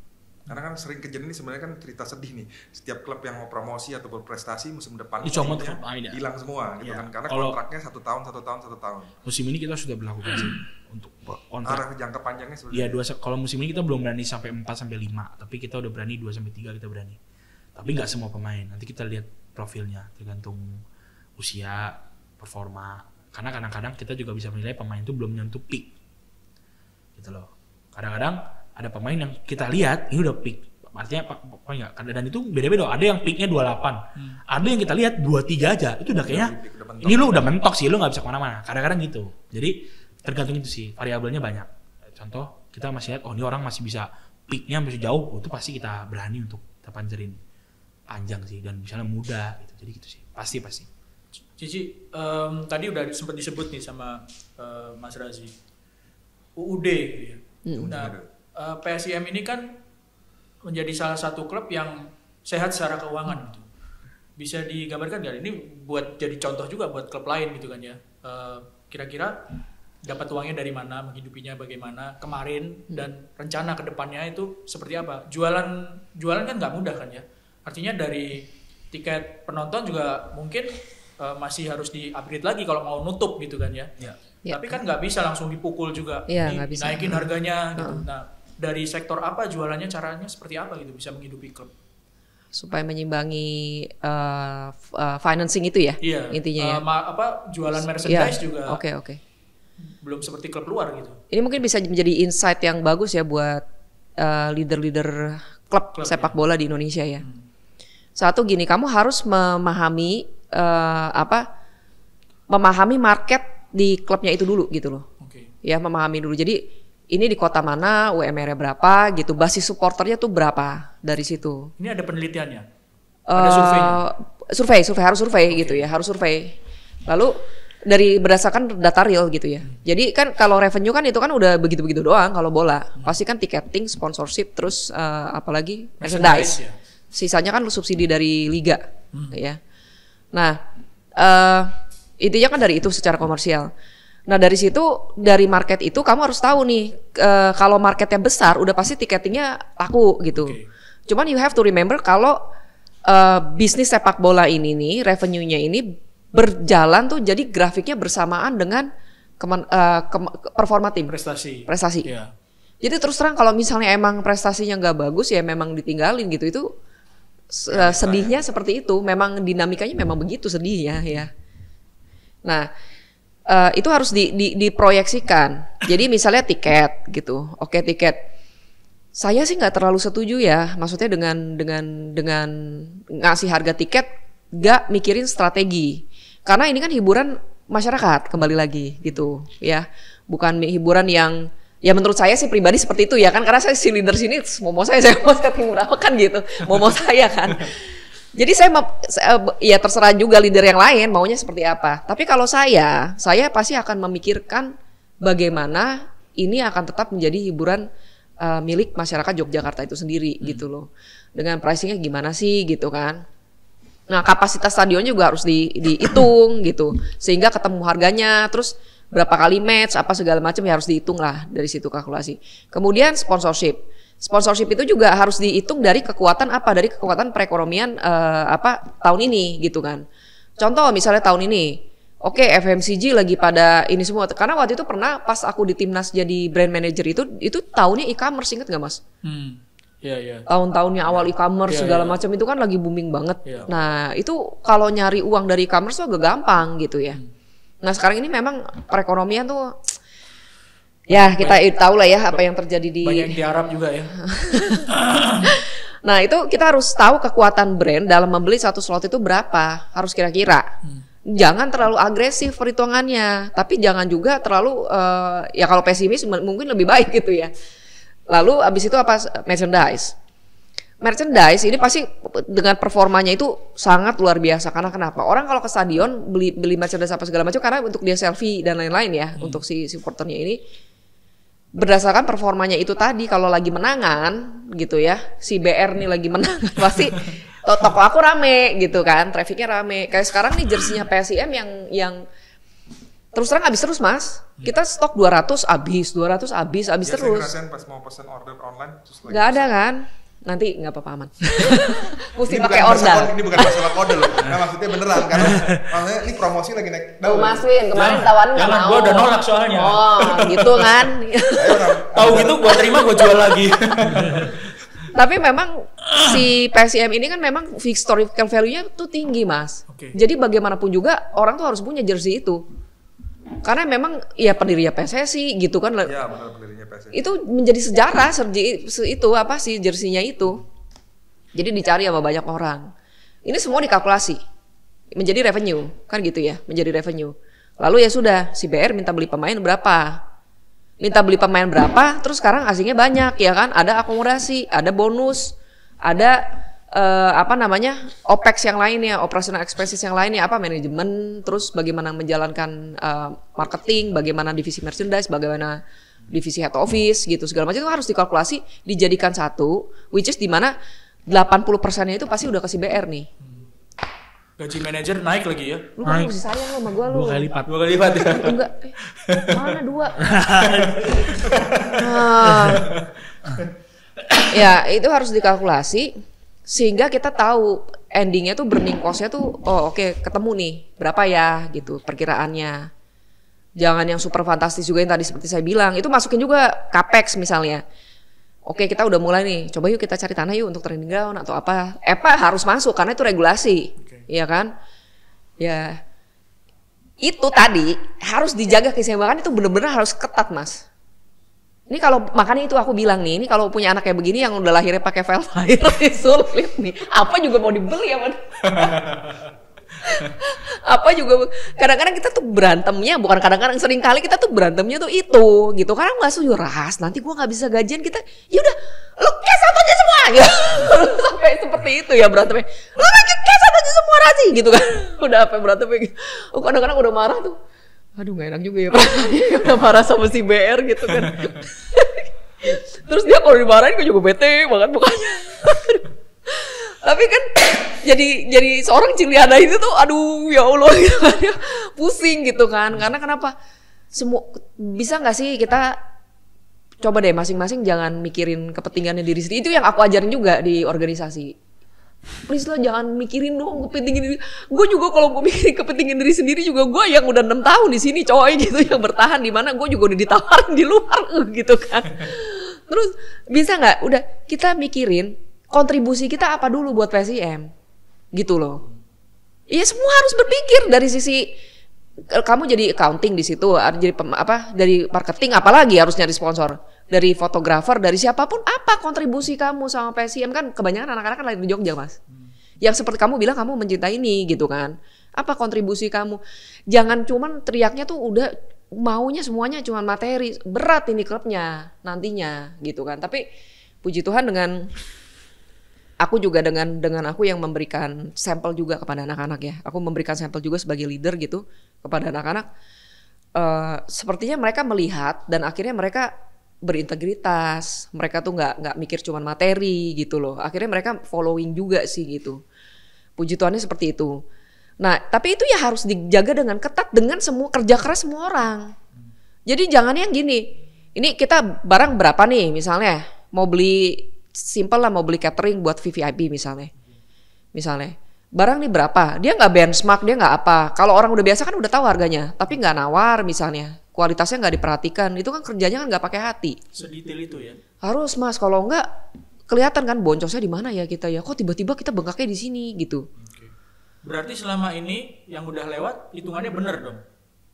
Karena kan sering kejadian ini sebenarnya kan cerita sedih nih. Setiap klub yang mau promosi atau berprestasi musim depan dicomot hilang semua gitu kan. Karena kontraknya 1 tahun. Musim ini kita sudah berlakukan sih untuk kontrak. Arah jangka panjangnya sebenarnya. Iya, kalau musim ini kita belum berani sampai 4 sampai 5, tapi kita udah berani 2 sampai 3 kita berani. Tapi nggak semua pemain. Nanti kita lihat profilnya tergantung usia, performa. Karena kadang-kadang kita juga bisa menilai pemain itu belum nyentuh peak. Gitu loh. Kadang-kadang ada pemain yang kita lihat ini udah peak, artinya pokoknya dan itu beda-beda. Ada yang peaknya 28, ada yang kita lihat 23 aja, itu udah kayaknya ini lu udah mentok sih, lu nggak bisa kemana-mana. Kadang-kadang gitu, jadi tergantung itu sih, variabelnya banyak. Contoh kita masih lihat, oh ini orang masih bisa peaknya masih jauh, itu pasti kita berani untuk kita panjerin panjang sih, dan misalnya muda gitu, jadi gitu sih, pasti. Cici, tadi udah sempat disebut nih sama Mas Razi, UUD gitu ya. Nah, PSIM ini kan menjadi salah satu klub yang sehat secara keuangan gitu. Bisa digambarkan nggak? Ini buat jadi contoh juga buat klub lain gitu kan ya. Kira-kira dapat uangnya dari mana, menghidupinya bagaimana kemarin, dan rencana kedepannya itu seperti apa? Jualan kan nggak mudah kan ya. Artinya dari tiket penonton juga mungkin masih harus di-upgrade lagi kalau mau nutup gitu kan ya. Tapi kan nggak bisa langsung dipukul juga, dinaikin harganya gitu. Nah, dari sektor apa jualannya, caranya seperti apa gitu bisa menghidupi klub? Supaya menyimbangi financing itu ya, intinya ya. Jualan merchandise juga. Oke. Belum seperti klub luar gitu. Ini mungkin bisa menjadi insight yang bagus ya buat leader-leader klub sepak bola di Indonesia ya. Satu gini, kamu harus memahami memahami market di klubnya itu dulu gitu loh. Ya, memahami dulu. Jadi ini di kota mana, UMR-nya berapa gitu, basis supporternya tuh berapa dari situ. Ini ada penelitiannya? Ada survei, harus survei gitu ya, harus survei. Lalu berdasarkan data real gitu ya. Jadi kan kalau revenue kan itu kan udah begitu-begitu doang kalau bola. Pasti kan tiketing, sponsorship, terus apalagi merchandise. Ya. Sisanya kan subsidi dari liga ya. Nah, intinya kan dari itu secara komersial. Nah dari situ, dari market itu kamu harus tahu nih, kalau marketnya besar udah pasti tiketingnya laku gitu. Cuman you have to remember kalau bisnis sepak bola ini nih, revenue-nya ini berjalan tuh jadi grafiknya bersamaan dengan performa tim. Prestasi. Yeah. Jadi terus terang kalau misalnya emang prestasinya nggak bagus ya memang ditinggalin gitu, itu sedihnya seperti itu. Memang dinamikanya memang begitu sedihnya ya. Nah, itu harus diproyeksikan. Jadi misalnya tiket gitu. Oke, tiket. Saya sih nggak terlalu setuju ya. Maksudnya dengan ngasih harga tiket nggak mikirin strategi. Karena ini kan hiburan masyarakat kembali lagi gitu ya. Bukan hiburan yang ya menurut saya sih pribadi seperti itu ya kan, karena saya si leader sini mau saya mau setting berapa kan gitu. Mau saya kan. Jadi saya ya terserah juga leader yang lain maunya seperti apa. Tapi kalau saya pasti akan memikirkan bagaimana ini akan tetap menjadi hiburan milik masyarakat Yogyakarta itu sendiri gitu loh. Dengan pricingnya gimana sih gitu kan. Nah kapasitas stadion juga harus dihitung gitu. Sehingga ketemu harganya, terus berapa kali match, apa segala macam ya harus dihitung lah dari situ kalkulasi. Kemudian sponsorship. Sponsorship itu juga harus dihitung dari kekuatan perekonomian tahun ini gitu kan. Contoh misalnya tahun ini, oke, FMCG lagi pada ini semua. Karena waktu itu pernah pas aku di timnas jadi brand manager itu tahunnya e-commerce, inget nggak mas? Tahun-tahunnya awal e-commerce segala macam itu kan lagi booming banget. Nah itu kalau nyari uang dari e-commerce tuh agak gampang gitu ya. Nah sekarang ini memang perekonomian tuh ya kita tahu lah ya apa yang terjadi di banyak di Arab juga ya. Nah itu kita harus tahu kekuatan brand dalam membeli satu slot itu berapa, harus kira-kira. Jangan terlalu agresif perhitungannya, tapi jangan juga terlalu ya kalau pesimis mungkin lebih baik gitu ya. Lalu abis itu apa, merchandise ini pasti dengan performanya itu sangat luar biasa. Karena kenapa? Orang kalau ke stadion beli merchandise apa segala macam karena untuk dia selfie dan lain-lain ya, untuk si supporternya ini. Berdasarkan performanya itu tadi, kalau lagi menangan gitu ya, si BR nih lagi menangan pasti toko aku rame gitu kan, trafficnya rame. Kayak sekarang nih jersinya PSIM yang terus terang habis terus Mas. Kita stok 200 habis terus. Saya Terus. ngerasain pas mau pesen order online terus lagi. Nggak ada kan? Nanti nggak apa-apa aman. Mesti Ini pakai bukan order. ini bukan masalah kode loh. Nah, maksudnya beneran karena maksudnya ini promosi lagi naik Tuh daun. Mas Win, kemarin tawaran nggak Jangan, mau. gua udah nolak soalnya. Oh, gitu kan. Tahu gitu gua terima gua jual lagi. Tapi memang si PSIM ini kan memang historical value-nya tuh tinggi, Mas. Oke. Jadi bagaimanapun juga orang tuh harus punya jersey itu. Karena memang ya pendirinya PSSI gitu kan. Iya, benar pendirinya PSSI. Itu menjadi sejarah itu apa sih jersinya itu. Jadi dicari sama banyak orang. Ini semua dikalkulasi menjadi revenue, kan gitu ya, menjadi revenue. Lalu ya sudah, si BR minta beli pemain berapa? Terus sekarang asingnya banyak ya kan? Ada akomodasi, ada bonus, ada OPEX yang lainnya, operational expenses yang lainnya, manajemen, terus bagaimana menjalankan marketing, bagaimana divisi merchandise, bagaimana divisi head office gitu, segala macam itu harus dikalkulasi, dijadikan satu, which is dimana 80%-nya itu pasti udah kasih BR nih. Gaji manajer naik lagi ya. Lu kan mesti sayang lo sama gue lu. 2 kali lipat. 2 kali lipat ya. Enggak, mana 2? Ya itu harus dikalkulasi sehingga kita tahu endingnya tuh burning cost-nya tuh oke, ketemu nih berapa ya gitu perkiraannya. Jangan yang super fantastis juga yang tadi seperti saya bilang, itu masukin juga capex misalnya. Oke, kita udah mulai nih, coba yuk kita cari tanah yuk untuk training ground atau apa. EPA harus masuk karena itu regulasi, iya kan? Ya, itu tadi harus dijaga keseimbangan, itu benar-benar harus ketat, Mas. Ini kalau makanya itu aku bilang nih, ini kalau punya anak kayak begini yang udah lahirnya pakai file lahir sulit nih. Apa juga mau dibeli apa? Apa juga kadang-kadang kita tuh berantemnya, bukan kadang-kadang, sering kali kita tuh berantemnya tuh itu gitu, karena nggak setuju, Ras nanti gua nggak bisa gajian, kita ya udah lu cash out aja semua gitu. Sampai seperti itu ya berantemnya, lu cash out aja semua Rasi gitu kan. Udah apa berantemnya gitu. Kadang-kadang udah marah tuh, aduh nggak enak juga ya udah marah sama si BR gitu kan. Terus dia kalau dimarahin gue juga bete banget mukanya. Tapi kan jadi seorang Ciliana itu tuh aduh ya Allah gitu kan, pusing gitu kan. Karena kenapa? Bisa nggak sih kita coba deh masing-masing jangan mikirin kepentingannya diri sendiri. Itu yang aku ajarin juga di organisasi. Please lah jangan mikirin dong kepentingan diri. Gue juga kalau gue mikirin kepentingan diri sendiri juga, gue yang udah 6 tahun di sini coy gitu yang bertahan, di mana gue juga udah ditawarin di luar gitu kan. Terus bisa nggak udah kita mikirin kontribusi kita apa dulu buat PSIM gitu loh. Iya semua harus berpikir dari sisi kamu jadi accounting di situ, jadi dari marketing, apalagi harus nyari sponsor, dari fotografer, dari siapapun, apa kontribusi kamu sama PSIM. Kan kebanyakan anak-anak kan lahir di Jogja, Mas. Yang seperti kamu bilang kamu mencintai ini gitu kan. Apa kontribusi kamu? Jangan cuman teriaknya tuh udah maunya semuanya cuman materi. Berat ini klubnya nantinya gitu kan. Tapi puji Tuhan dengan aku juga dengan aku yang memberikan sampel juga kepada anak-anak ya. Aku memberikan sampel juga sebagai leader gitu kepada anak-anak. Sepertinya mereka melihat dan akhirnya mereka berintegritas. Mereka tuh nggak mikir cuman materi gitu loh. Akhirnya mereka following juga sih gitu. Puji Tuhannya seperti itu. Nah, tapi itu ya harus dijaga dengan ketat dengan semua kerja keras semua orang. Jadi jangan yang gini. Ini kita barang berapa nih misalnya mau beli simple lah, mau beli catering buat VVIP misalnya. Barang nih berapa? Dia nggak benchmark, dia nggak apa. Kalau orang udah biasa kan udah tahu harganya, tapi nggak nawar misalnya. Kualitasnya nggak diperhatikan. Itu kan kerjanya kan nggak pakai hati. Sedetail itu ya. Harus Mas, kalau nggak kelihatan kan boncosnya di mana ya kita ya. Kok tiba-tiba kita bengkaknya di sini gitu. Oke. Berarti selama ini yang udah lewat hitungannya bener dong.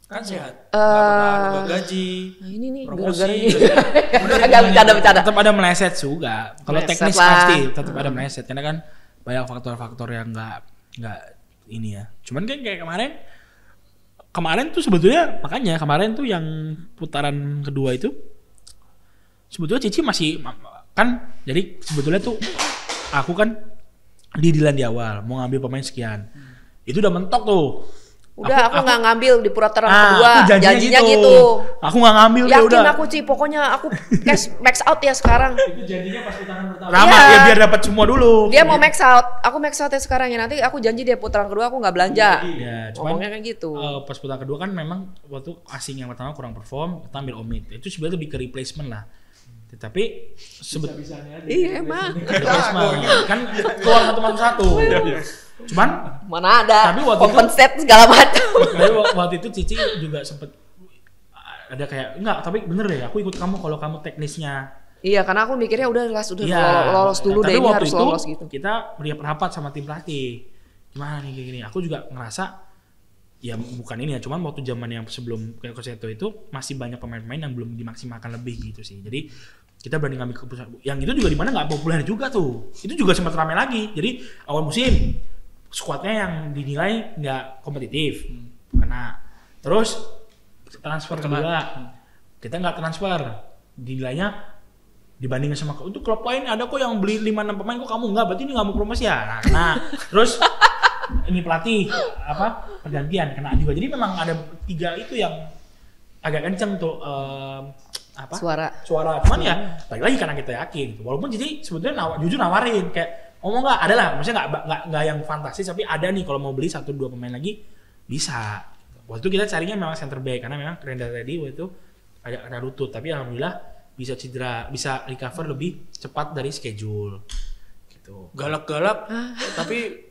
Kan sehat. Nggak pernah nunggu gaji. Nah ini nih promosi. Agak bercanda-bercanda. Tetap ada meleset juga. Kalau Meleset teknis lah. pasti tetap ada meleset karena kan banyak faktor-faktor yang nggak ini ya. Cuman kan kayak kemarin tuh sebetulnya, makanya kemarin tuh yang putaran kedua itu sebetulnya Cici masih kan, jadi sebetulnya tuh aku kan di awal mau ngambil pemain sekian. Itu udah mentok tuh. Udah aku nggak ngambil di Purwaterang kedua, janjinya gitu. gitu. Aku nggak ngambil ya udah. Yakin aku Ci, pokoknya aku cash max out ya sekarang. Itu janjinya pas putaran pertama. Lama ya biar dapat semua dulu. Dia mau max out, aku max out ya sekarang ya, nanti aku janji dia putaran kedua aku nggak belanja. Ya, cuman ngomongnya kayak gitu. Pas putaran kedua kan memang waktu asing yang pertama kurang perform, kita ambil Omid. Itu sebenarnya lebih ke replacement lah. Tapi Iya emang. kan keluar satu. Cuman Mana ada tapi waktu compensate segala macam. Tapi waktu itu Cici juga sempet ada kayak enggak, tapi bener deh aku ikut kamu kalau kamu teknisnya. Iya, karena aku mikirnya udah Iya, lolos dulu deh, ini harus itu lolos gitu. Kita rapat sama tim pelatih. Gimana nih kayak gini? Aku juga ngerasa ya bukan ini ya, cuman waktu zaman yang sebelum kayak Coseto itu masih banyak pemain-pemain yang belum dimaksimalkan lebih gitu sih. Jadi kita berani ngambil keputusan. Yang itu juga di mana nggak populer juga tuh. Itu juga sempat ramai lagi. Jadi awal musim skuadnya yang dinilai nggak kompetitif, kena. Terus transfer kedua kita nggak transfer, dinilainya dibandingin sama itu klub lain ada kok yang beli 5-6 pemain kok kamu nggak, berarti ini nggak mau promosi ya. Nah terus ini pelatih pergantian kena juga. Jadi memang ada 3 itu yang agak kenceng tuh suara. Cuman ya lagi karena kita yakin. Walaupun jadi sebetulnya jujur nawarin kayak ngomong nggak ada lah, maksudnya nggak yang fantastis, tapi ada nih kalau mau beli 1-2 pemain lagi bisa. Waktu itu kita carinya memang center back karena memang Renda tadi waktu itu ada lutut, tapi alhamdulillah bisa recover lebih cepat dari schedule gitu. Galak-galak tapi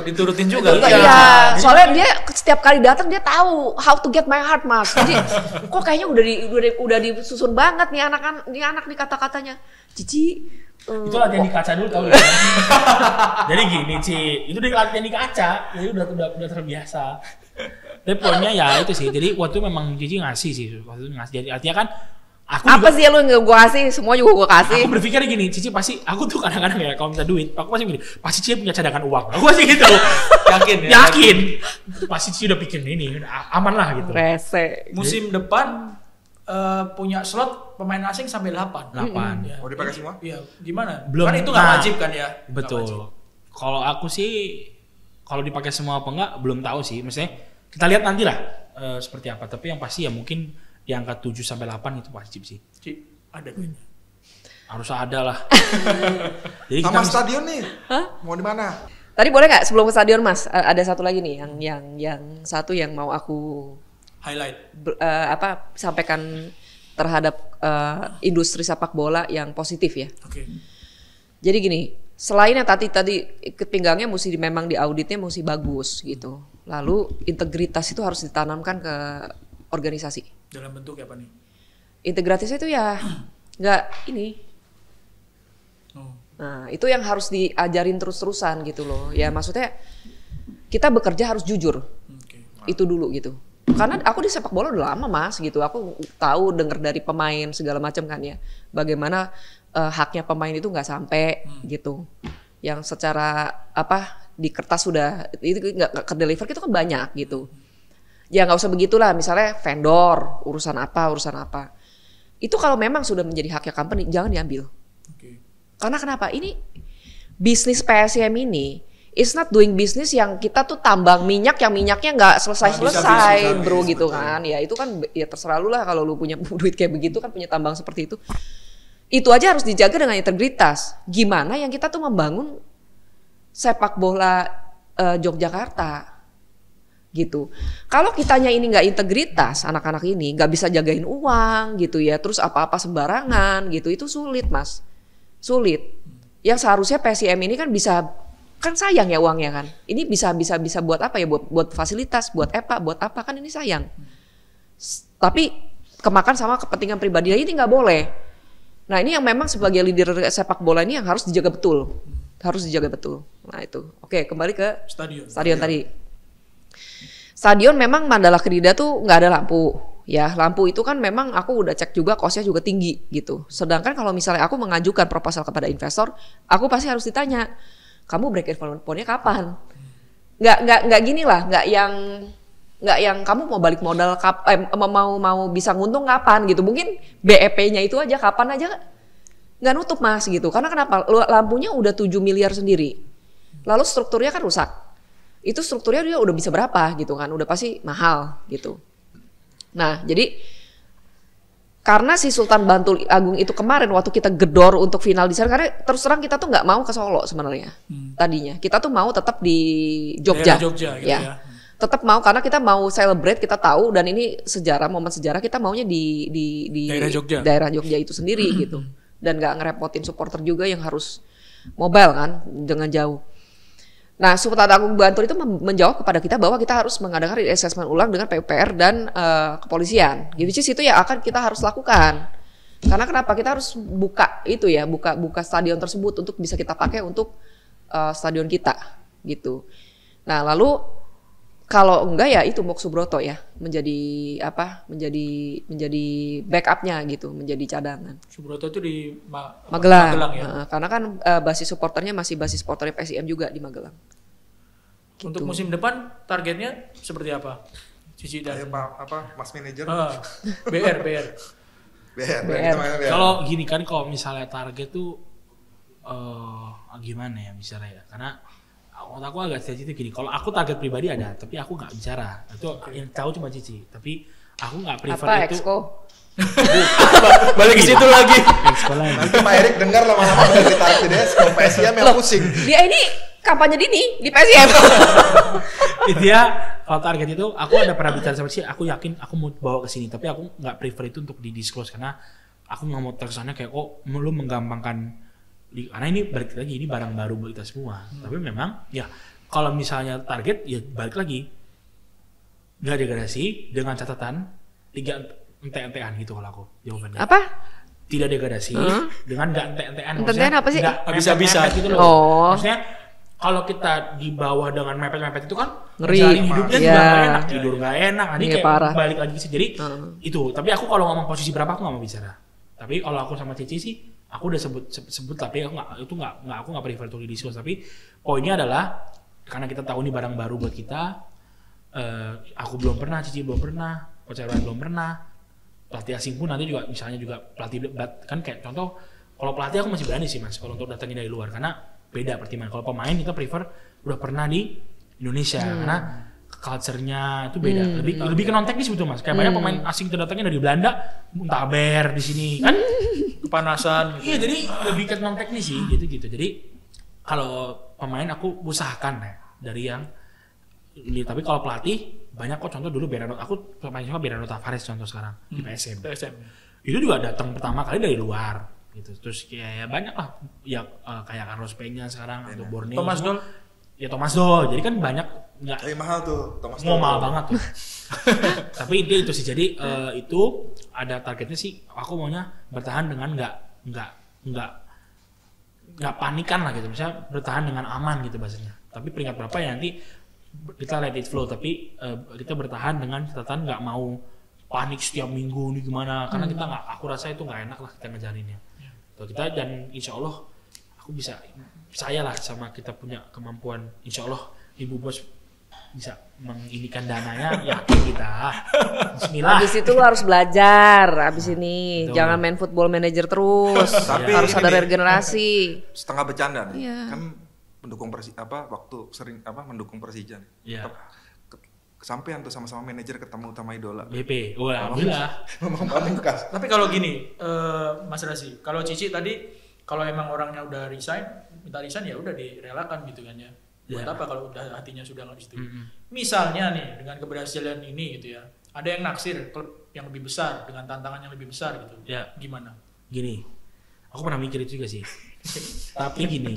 diturutin juga. Iya, soalnya dia setiap kali datang dia tahu how to get my heart, Mas. Jadi kok kayaknya udah disusun banget nih anak nih kata-katanya. Cici itu latihan di kaca dulu tau. Jadi gini Ci, itu dia latihan di kaca, jadi udah terbiasa. Tapi poinnya ya itu sih. Jadi waktu itu memang Cici ngasih sih, waktu itu ngasih. Jadi artinya kan aku apa sih lu nggak gue kasih, semua juga gue kasih. Aku berpikir gini, Cici pasti, aku tuh kadang-kadang ya kalau minta duit, aku pasti gini, pasti Cici punya cadangan uang. Aku pasti gitu. Yakin. Pasti Cici udah pikir ini aman lah gitu. Rese. Musim depan punya slot pemain asing sampai 8. Ya. Mau dipakai semua? Iya, gimana? Belum. Kan itu nggak wajib kan ya? Betul. Kalau aku sih, kalau dipakai semua apa enggak belum tahu sih. Maksudnya kita lihat nanti lah seperti apa. Tapi yang pasti ya mungkin di angka 7 sampai 8 itu wajib sih. Ada duitnya. Harus ada lah. Jadi sama stadion nih. Mau di mana? Tadi boleh nggak sebelum ke stadion, Mas? Ada satu lagi nih yang satu yang mau aku highlight sampaikan terhadap industri sepak bola yang positif ya. Oke. Jadi gini, selain yang tadi ikat pinggangnya memang di auditnya mesti bagus gitu. Lalu integritas itu harus ditanamkan ke organisasi. Dalam bentuk apa nih? Integritas itu ya nggak ini. Nah itu yang harus diajarin terus-terusan gitu loh. Ya maksudnya kita bekerja harus jujur. Itu dulu gitu. Karena aku di sepak bola udah lama Mas gitu. Aku tahu dengar dari pemain segala macam kan ya. Bagaimana haknya pemain itu nggak sampai gitu. Yang secara di kertas sudah itu nggak ke deliver itu kan banyak gitu. Ya nggak usah begitulah. Misalnya vendor urusan apa. Itu kalau memang sudah menjadi haknya company jangan diambil. Karena kenapa? Ini bisnis PSM ini it's not doing business yang kita tuh tambang minyak yang minyaknya nggak selesai bro gitu kan. Ya itu kan ya terserah lu lah kalau lu punya duit kayak begitu kan punya tambang seperti itu. Itu aja harus dijaga dengan integritas. Gimana yang kita tuh membangun sepak bola Yogyakarta gitu. Kalau kitanya ini nggak integritas, anak-anak ini nggak bisa jagain uang gitu ya, terus apa-apa sembarangan gitu, itu sulit Mas. Sulit. Yang seharusnya PSM ini kan bisa, kan sayang ya uangnya kan. Ini bisa buat apa ya? Buat fasilitas, buat apa kan ini sayang. Tapi kemakan sama kepentingan pribadi ini nggak boleh. Nah ini yang memang sebagai leader sepak bola ini yang harus dijaga betul. Harus dijaga betul. Nah itu. Oke, kembali ke stadion tadi. Stadion memang Mandala Krida tuh nggak ada lampu. Ya lampu itu kan memang aku udah cek juga costnya juga tinggi gitu. Sedangkan kalau misalnya aku mengajukan proposal kepada investor, aku pasti harus ditanya, kamu break even point-nya kapan? Nggak gini lah, nggak yang kamu mau balik modal mau bisa nguntung kapan gitu. Mungkin BEP-nya itu aja kapan aja nggak nutup Mas gitu. Karena kenapa? Lampunya udah 7 miliar sendiri. Lalu strukturnya kan rusak. itu strukturnya dia udah bisa berapa gitu kan, udah pasti mahal gitu. Nah jadi karena si Sultan Bantul Agung itu kemarin waktu kita gedor untuk final di sana, karena terus terang kita tuh nggak mau ke Solo sebenarnya tadinya, kita tuh mau tetap di Jogja, Jogja gitu ya. Tetap mau karena kita mau celebrate, kita tahu dan ini sejarah, momen sejarah, kita maunya di daerah Jogja itu sendiri gitu, dan nggak ngerepotin supporter juga yang harus mobile kan dengan jauh. Nah, Sultan Agung Bantul itu menjawab kepada kita bahwa kita harus mengadakan reassessment ulang dengan PUPR dan kepolisian. Which is itu yang akan kita harus lakukan. Karena kenapa? Kita harus buka itu ya, buka stadion tersebut untuk bisa kita pakai untuk stadion kita gitu. Nah, lalu kalau enggak ya itu Mok Subroto ya menjadi backupnya gitu, menjadi cadangan. Subroto itu di Magelang ya. Karena kan basis supporternya masih basis supporternya PSIM juga di Magelang. Gitu. Untuk musim depan targetnya seperti apa? Cici dan Mas manajer. BR. Kalau gini kan, kalau misalnya target tuh gimana ya misalnya ya, karena aku agak sensitif gini. Kalau aku target pribadi ada, tapi aku nggak bicara. Itu yang tahu cuma Cici. Tapi aku nggak prefer apa, itu. Exco? Balik ke situ lagi. Exco lagi. Nanti Pak Erik dengar lama-lama udah ditarik di Exco, PSIM yang pusing. Dia ini kampanye dini di PSIM. Itu ya, kalau target itu aku ada pernah bicara sama Cici. Aku yakin aku mau bawa ke sini, tapi aku nggak prefer itu untuk di-disclose karena aku nggak mau terkesannya kayak lu menggampangkan. Karena ini balik lagi, ini barang baru buat kita semua. Tapi memang ya kalau misalnya target ya balik lagi nggak degradasi dengan catatan 3 ente-entean gitu kalau aku jawabannya. Apa? Tidak degradasi dengan nggak ente-entean. Ente-entean apa sih? Nggak Bisa-bisa gitu loh. Oh. Maksudnya kalau kita di bawah dengan mepet-mepet itu kan Ngeri. jalin hidupnya juga Ya. nggak enak, tidur nggak enak. Nanti Iya, kayak parah. balik lagi sih. Jadi itu. Tapi aku kalau ngomong posisi berapa aku nggak mau bicara. Tapi kalau aku sama Cici sih, aku udah sebut tapi aku nggak prefer untuk di-disclose. Tapi poinnya adalah karena kita tahu ini barang baru buat kita, aku belum pernah, Cici belum pernah, Coach Erwan belum pernah, pelatih asing pun nanti juga misalnya juga pelatih kan kayak contoh kalau pelatih aku masih berani sih Mas kalau untuk datangin dari luar karena beda pertimbangan. Kalau pemain kita prefer udah pernah di Indonesia karena culture-nya itu beda. Lebih ke non teknis betul Mas. Kayak banyak pemain asing itu datangnya dari Belanda, Muntaber di sini kan kepanasan. Iya, jadi lebih ke non teknis sih gitu. Jadi kalau pemain aku usahakan ya dari yang ini, tapi kalau pelatih banyak kok, contoh dulu aku pemain sama Berano Tavares contoh sekarang di PSM. Itu juga datang pertama kali dari luar gitu. Terus kayak banyak lah ya kayak Carlos Peña sekarang atau Borneo. Thomas Doll. Jadi kan banyak nggak mahal tuh Thomas Doll. Mahal banget tuh. Tapi dia itu sih. Jadi itu ada targetnya sih. Aku maunya bertahan dengan nggak panikan lah gitu. Misalnya bertahan dengan aman gitu bahasanya. Tapi peringkat berapa ya nanti kita let it flow. Tapi kita bertahan dengan catatan nggak mau panik setiap minggu nih gimana. Karena kita nggak. Aku rasa itu nggak enak lah kita ngejarinnya. Tuh, kita dan insya Allah aku bisa. Saya lah sama kita punya kemampuan, insya Allah Ibu Bos bisa menginikan dananya, yakin kita. Bismillah. Habis itu lu harus belajar, habis ini betul. Jangan main Football Manager terus. Tapi harus ada regenerasi. Setengah bercanda nih, iya. Kan mendukung mendukung Persija nih. Iya. Kesampean tuh sama-sama manajer ketemu sama idola. BP, alhamdulillah. Tapi kalau gini, Mas Rasi, kalau Cici tadi kalau emang orangnya udah minta resign ya udah direlakan gitu kan ya. Buat apa kalau udah hatinya sudah nggak di situ. Misalnya nih dengan keberhasilan ini gitu ya, ada yang naksir klub yang lebih besar dengan tantangan yang lebih besar gitu. Ya. Gimana? Gini, aku pernah mikir itu juga sih. Tapi gini,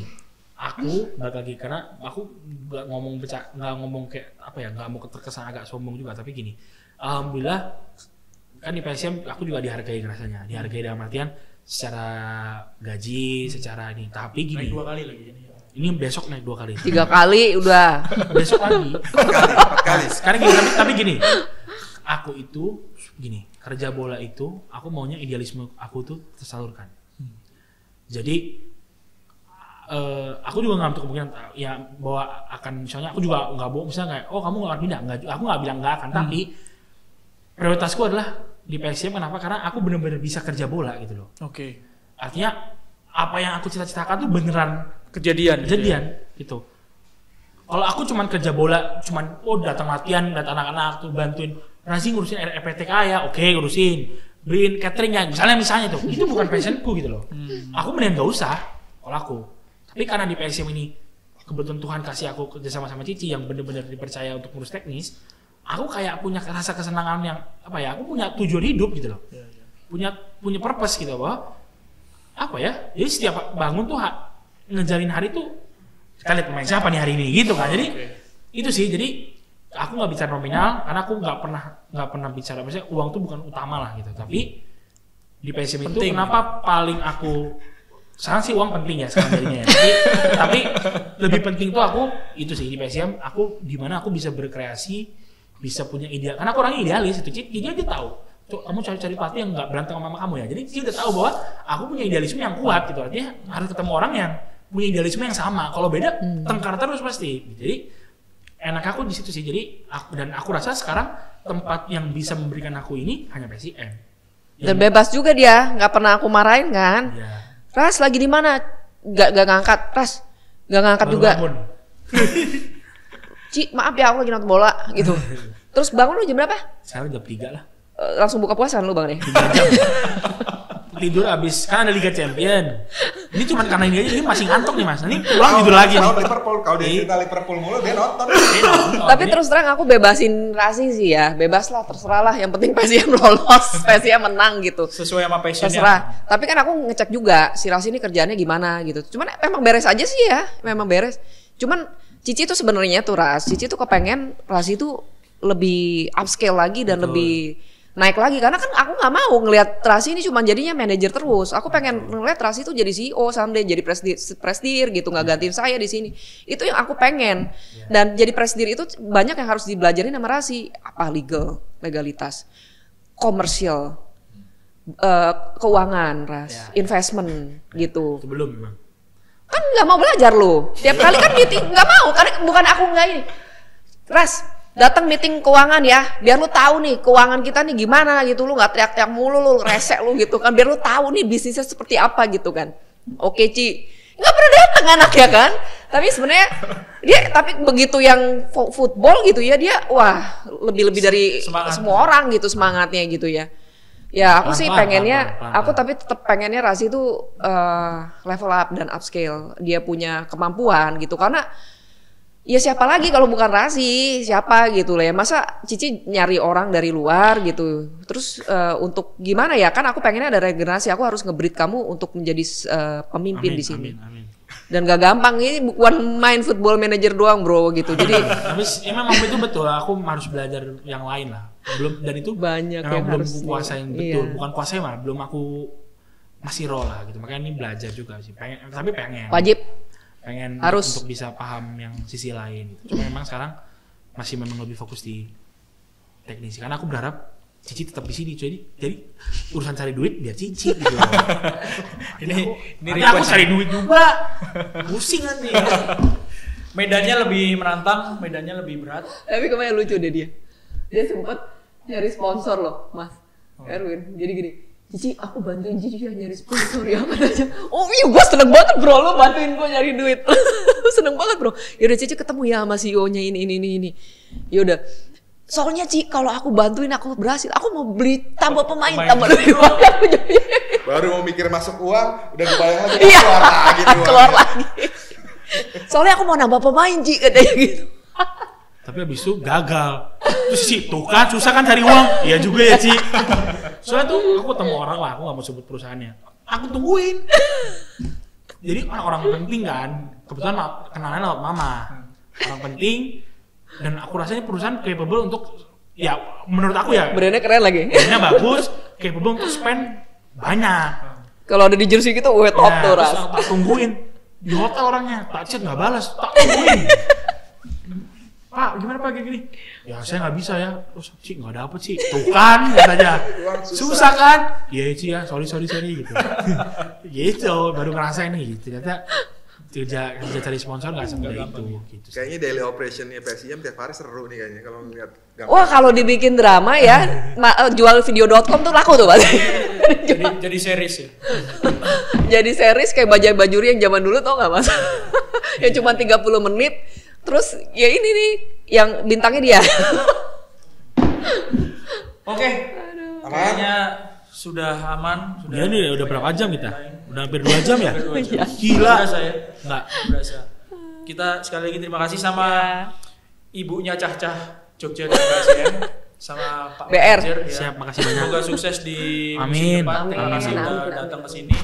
aku balik lagi karena aku nggak ngomong kayak apa ya, nggak mau terkesan agak sombong juga. Tapi gini, alhamdulillah kan di PSM aku juga dihargai rasanya, dihargai dalam artian secara gaji, secara ini. Tapi gini. Naik 2 kali lagi ini. Ini besok naik 2 kali. 3 kali udah. Besok lagi. 4 kali. Sekarang gini, tapi gini. Aku itu gini, kerja bola itu aku maunya idealisme aku tuh tersalurkan. Jadi aku juga nggak untuk kemungkinan ya bahwa akan misalnya aku juga nggak bohong misalnya kayak kamu nggak akan pindah, aku nggak bilang nggak akan, tapi prioritasku adalah di PSM. Kenapa? Karena aku benar-benar bisa kerja bola gitu loh. Oke. Artinya apa yang aku cita-citakan tuh beneran kejadian gitu. Kalau aku cuman kerja bola, cuman datang latihan, datang anak-anak tuh bantuin Razi ngurusin RPTK ya, oke urusin, beliin catering ya, misalnya tuh, itu bukan passionku gitu loh. Aku mending gak usah kalau aku. Tapi karena di PSM ini kebetulan Tuhan kasih aku kerja sama Cici yang bener-bener dipercaya untuk ngurus teknis, aku kayak punya rasa kesenangan yang apa ya? Aku punya tujuan hidup gitu loh, punya purpose gitu bahwa apa ya? Jadi setiap bangun tuh ngejalin hari tuh kita lihat pemain siapa nih hari ini gitu kan. Jadi itu sih, jadi aku nggak bicara nominal karena aku nggak pernah bicara, maksudnya uang tuh bukan utama lah gitu. Tapi di PSM itu kenapa paling aku sekarang sih uang penting ya sekarang jadinya ya. Tapi lebih penting tuh aku itu sih di PSM, aku di mana aku bisa berkreasi, bisa punya ide, karena aku orangnya idealis itu. Dia tahu tuh, kamu cari pelatih yang nggak berantem sama kamu ya. Jadi dia udah tahu bahwa aku punya idealisme yang kuat gitu. Artinya harus ketemu orang yang punya idealisme yang sama. Kalau beda, tengkar terus pasti. Jadi enak aku di situ sih. Jadi aku rasa sekarang tempat yang bisa memberikan aku ini hanya PSM. Dan bebas juga dia, nggak pernah aku marahin kan. Ya. Ras lagi di mana? Gak ngangkat. Ras gak ngangkat juga. Ci, maaf ya aku lagi nonton bola gitu. Terus bangun lu jam berapa? Sekarang jam 3 lah. Langsung buka puasa lu bang nih. Tidur abis, kan ada Liga Champion. Ini cuma karena ini aja, ini masih ngantuk nih mas. Ini pulang tidur lagi. Kalau Liverpool, kalau dia cerita Liverpool mulu dia nonton. Tapi terus terang aku bebasin Razi sih ya, bebas lah, terserah lah. Yang penting PSM lolos, PSM menang gitu. Sesuai sama passionnya. Terserah. Tapi kan aku ngecek juga si Razi ini kerjaannya gimana gitu. Cuman memang beres aja sih ya, memang beres. Cuman Cici tuh sebenarnya tuh Cici tuh kepengen Razi tuh lebih upscale lagi dan lebih naik lagi, karena kan aku nggak mau ngelihat Razi ini cuma jadinya manajer terus. Aku pengen ngelihat Razi itu jadi CEO someday, jadi presidir gitu, nggak gantiin saya di sini. Itu yang aku pengen. Dan jadi presidir itu banyak yang harus dibelajarin sama Razi. Apa legalitas, komersial, keuangan, investment gitu. Itu belum memang. Kan nggak mau belajar lo. Tiap kali kan meeting nggak mau, karena bukan aku nggak ini. Datang meeting keuangan ya, biar lu tahu nih keuangan kita nih gimana gitu. Lu nggak teriak-teriak mulu, lu resek lu gitu kan, biar lu tahu nih bisnisnya seperti apa gitu kan. Oke Ci, nggak pernah datang anak ya kan. Tapi sebenarnya dia, tapi begitu yang football gitu ya, dia wah lebih dari semua orang gitu semangatnya gitu ya. Ya aku sih pengennya, aku tapi tetap pengennya Razi itu level up dan upscale. Dia punya kemampuan gitu, karena ya siapa lagi kalau bukan Razi, siapa gitu lah ya. Masa Cici nyari orang dari luar gitu. Terus untuk gimana ya, kan aku pengennya ada regenerasi. Aku harus nge-breed kamu untuk menjadi pemimpin di sini. Amin. Dan gak gampang, ini bukan main football manager doang bro gitu. Jadi tapi memang itu betul, aku harus belajar yang lain lah. Dan itu banyak yang belum harus kuasain betul, bukan kuasain malah, belum aku masih raw lah gitu. Makanya ini belajar juga sih. Pengen wajib. Harus untuk bisa paham yang sisi lain gitu. Cuma memang sekarang masih memang lebih fokus di teknis, karena aku berharap Cici tetap di sini, jadi urusan cari duit biar Cici gitu. ini aku cari duit juga, pusing nanti. Medannya lebih menantang, medannya lebih berat. Tapi kemarin lucu deh dia sempat nyari sponsor loh Mas Erwin. Jadi gini, Cici, aku bantuin Cici ya nyari sponsor ya apa aja. Oh iya, gue seneng banget bro, lo bantuin gue nyari duit. Seneng banget bro. Yaudah Cici ketemu ya sama CEO-nya ini. Yaudah. Soalnya Ci, kalau aku bantuin aku berhasil, aku mau beli tambah pemain, tambah lebih banyak. Baru mau mikir masuk uang, udah kebayang lagi keluar lagi. Soalnya aku mau nambah pemain Ci, katanya gitu. Tapi abis itu gagal. Terus Ci, tuh kan susah kan cari uang. Iya juga ya Ci. Soalnya tuh aku ketemu orang lah, aku gak mau sebut perusahaannya. Aku tungguin. Jadi orang penting kan, kebetulan kenalannya lewat mama. Orang penting, dan aku rasanya perusahaan capable untuk, ya menurut aku ya, brandnya keren lagi, brandnya bagus, capable untuk spend banyak. Kalau ada di jersey gitu, top tuh Ras. Tak tungguin di hotel orangnya, tak chat nggak balas, tak tungguin. Pak, gimana Pak kayak gini? Ya saya nggak bisa ya. Terus Ci nggak dapet Ci. Tuh kan katanya. Susah kan? Iya Ci ya, sorry gitu. Gitu, baru ngerasain nih gitu. Ternyata kerja cari sponsor nggak semudah itu. Gitu. Kayaknya daily operationnya PSM tiap hari seru nih kayaknya kalau ngeliat. Wah kalau dibikin drama ya, jual video.com tuh laku tuh Mas. jadi series ya. Jadi series kayak Bajaj Bajuri yang zaman dulu tau nggak Mas? Yang cuma 30 menit. Terus ya ini nih yang bintangnya dia. Oke. Kayaknya sudah aman. Ya ini udah berapa jam kita? Udah hampir 2 jam ya? Gila. Berasa ya? Enggak. Berasa. Kita sekali lagi terima kasih sama ibunya Cah-Cah Jogja dan PSM sama Pak BR. Manager, ya. Siap, makasih banyak. Semoga sukses di Amin. musim depan. Terima kasih Amin. udah Amin. datang ke sini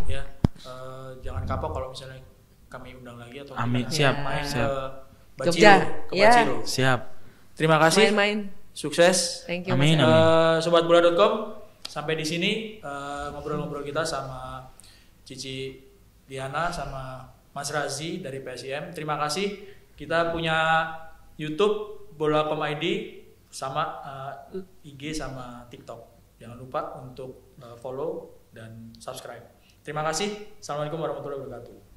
ya. Jangan kapok kalau misalnya kami undang lagi atau Amin. gimana. Siap, Main siap. ke Baciro, Jogja. ke Ya. Baciro. Siap. Terima kasih. Main-main. Sukses. Thank you. Amin. Mas. Sobatbola.com, sampai di sini ngobrol-ngobrol kita sama Cici Diana sama Mas Razi dari PSIM. Terima kasih. Kita punya YouTube Bola.com ID sama IG sama TikTok. Jangan lupa untuk follow dan subscribe. Terima kasih. Assalamualaikum warahmatullahi wabarakatuh.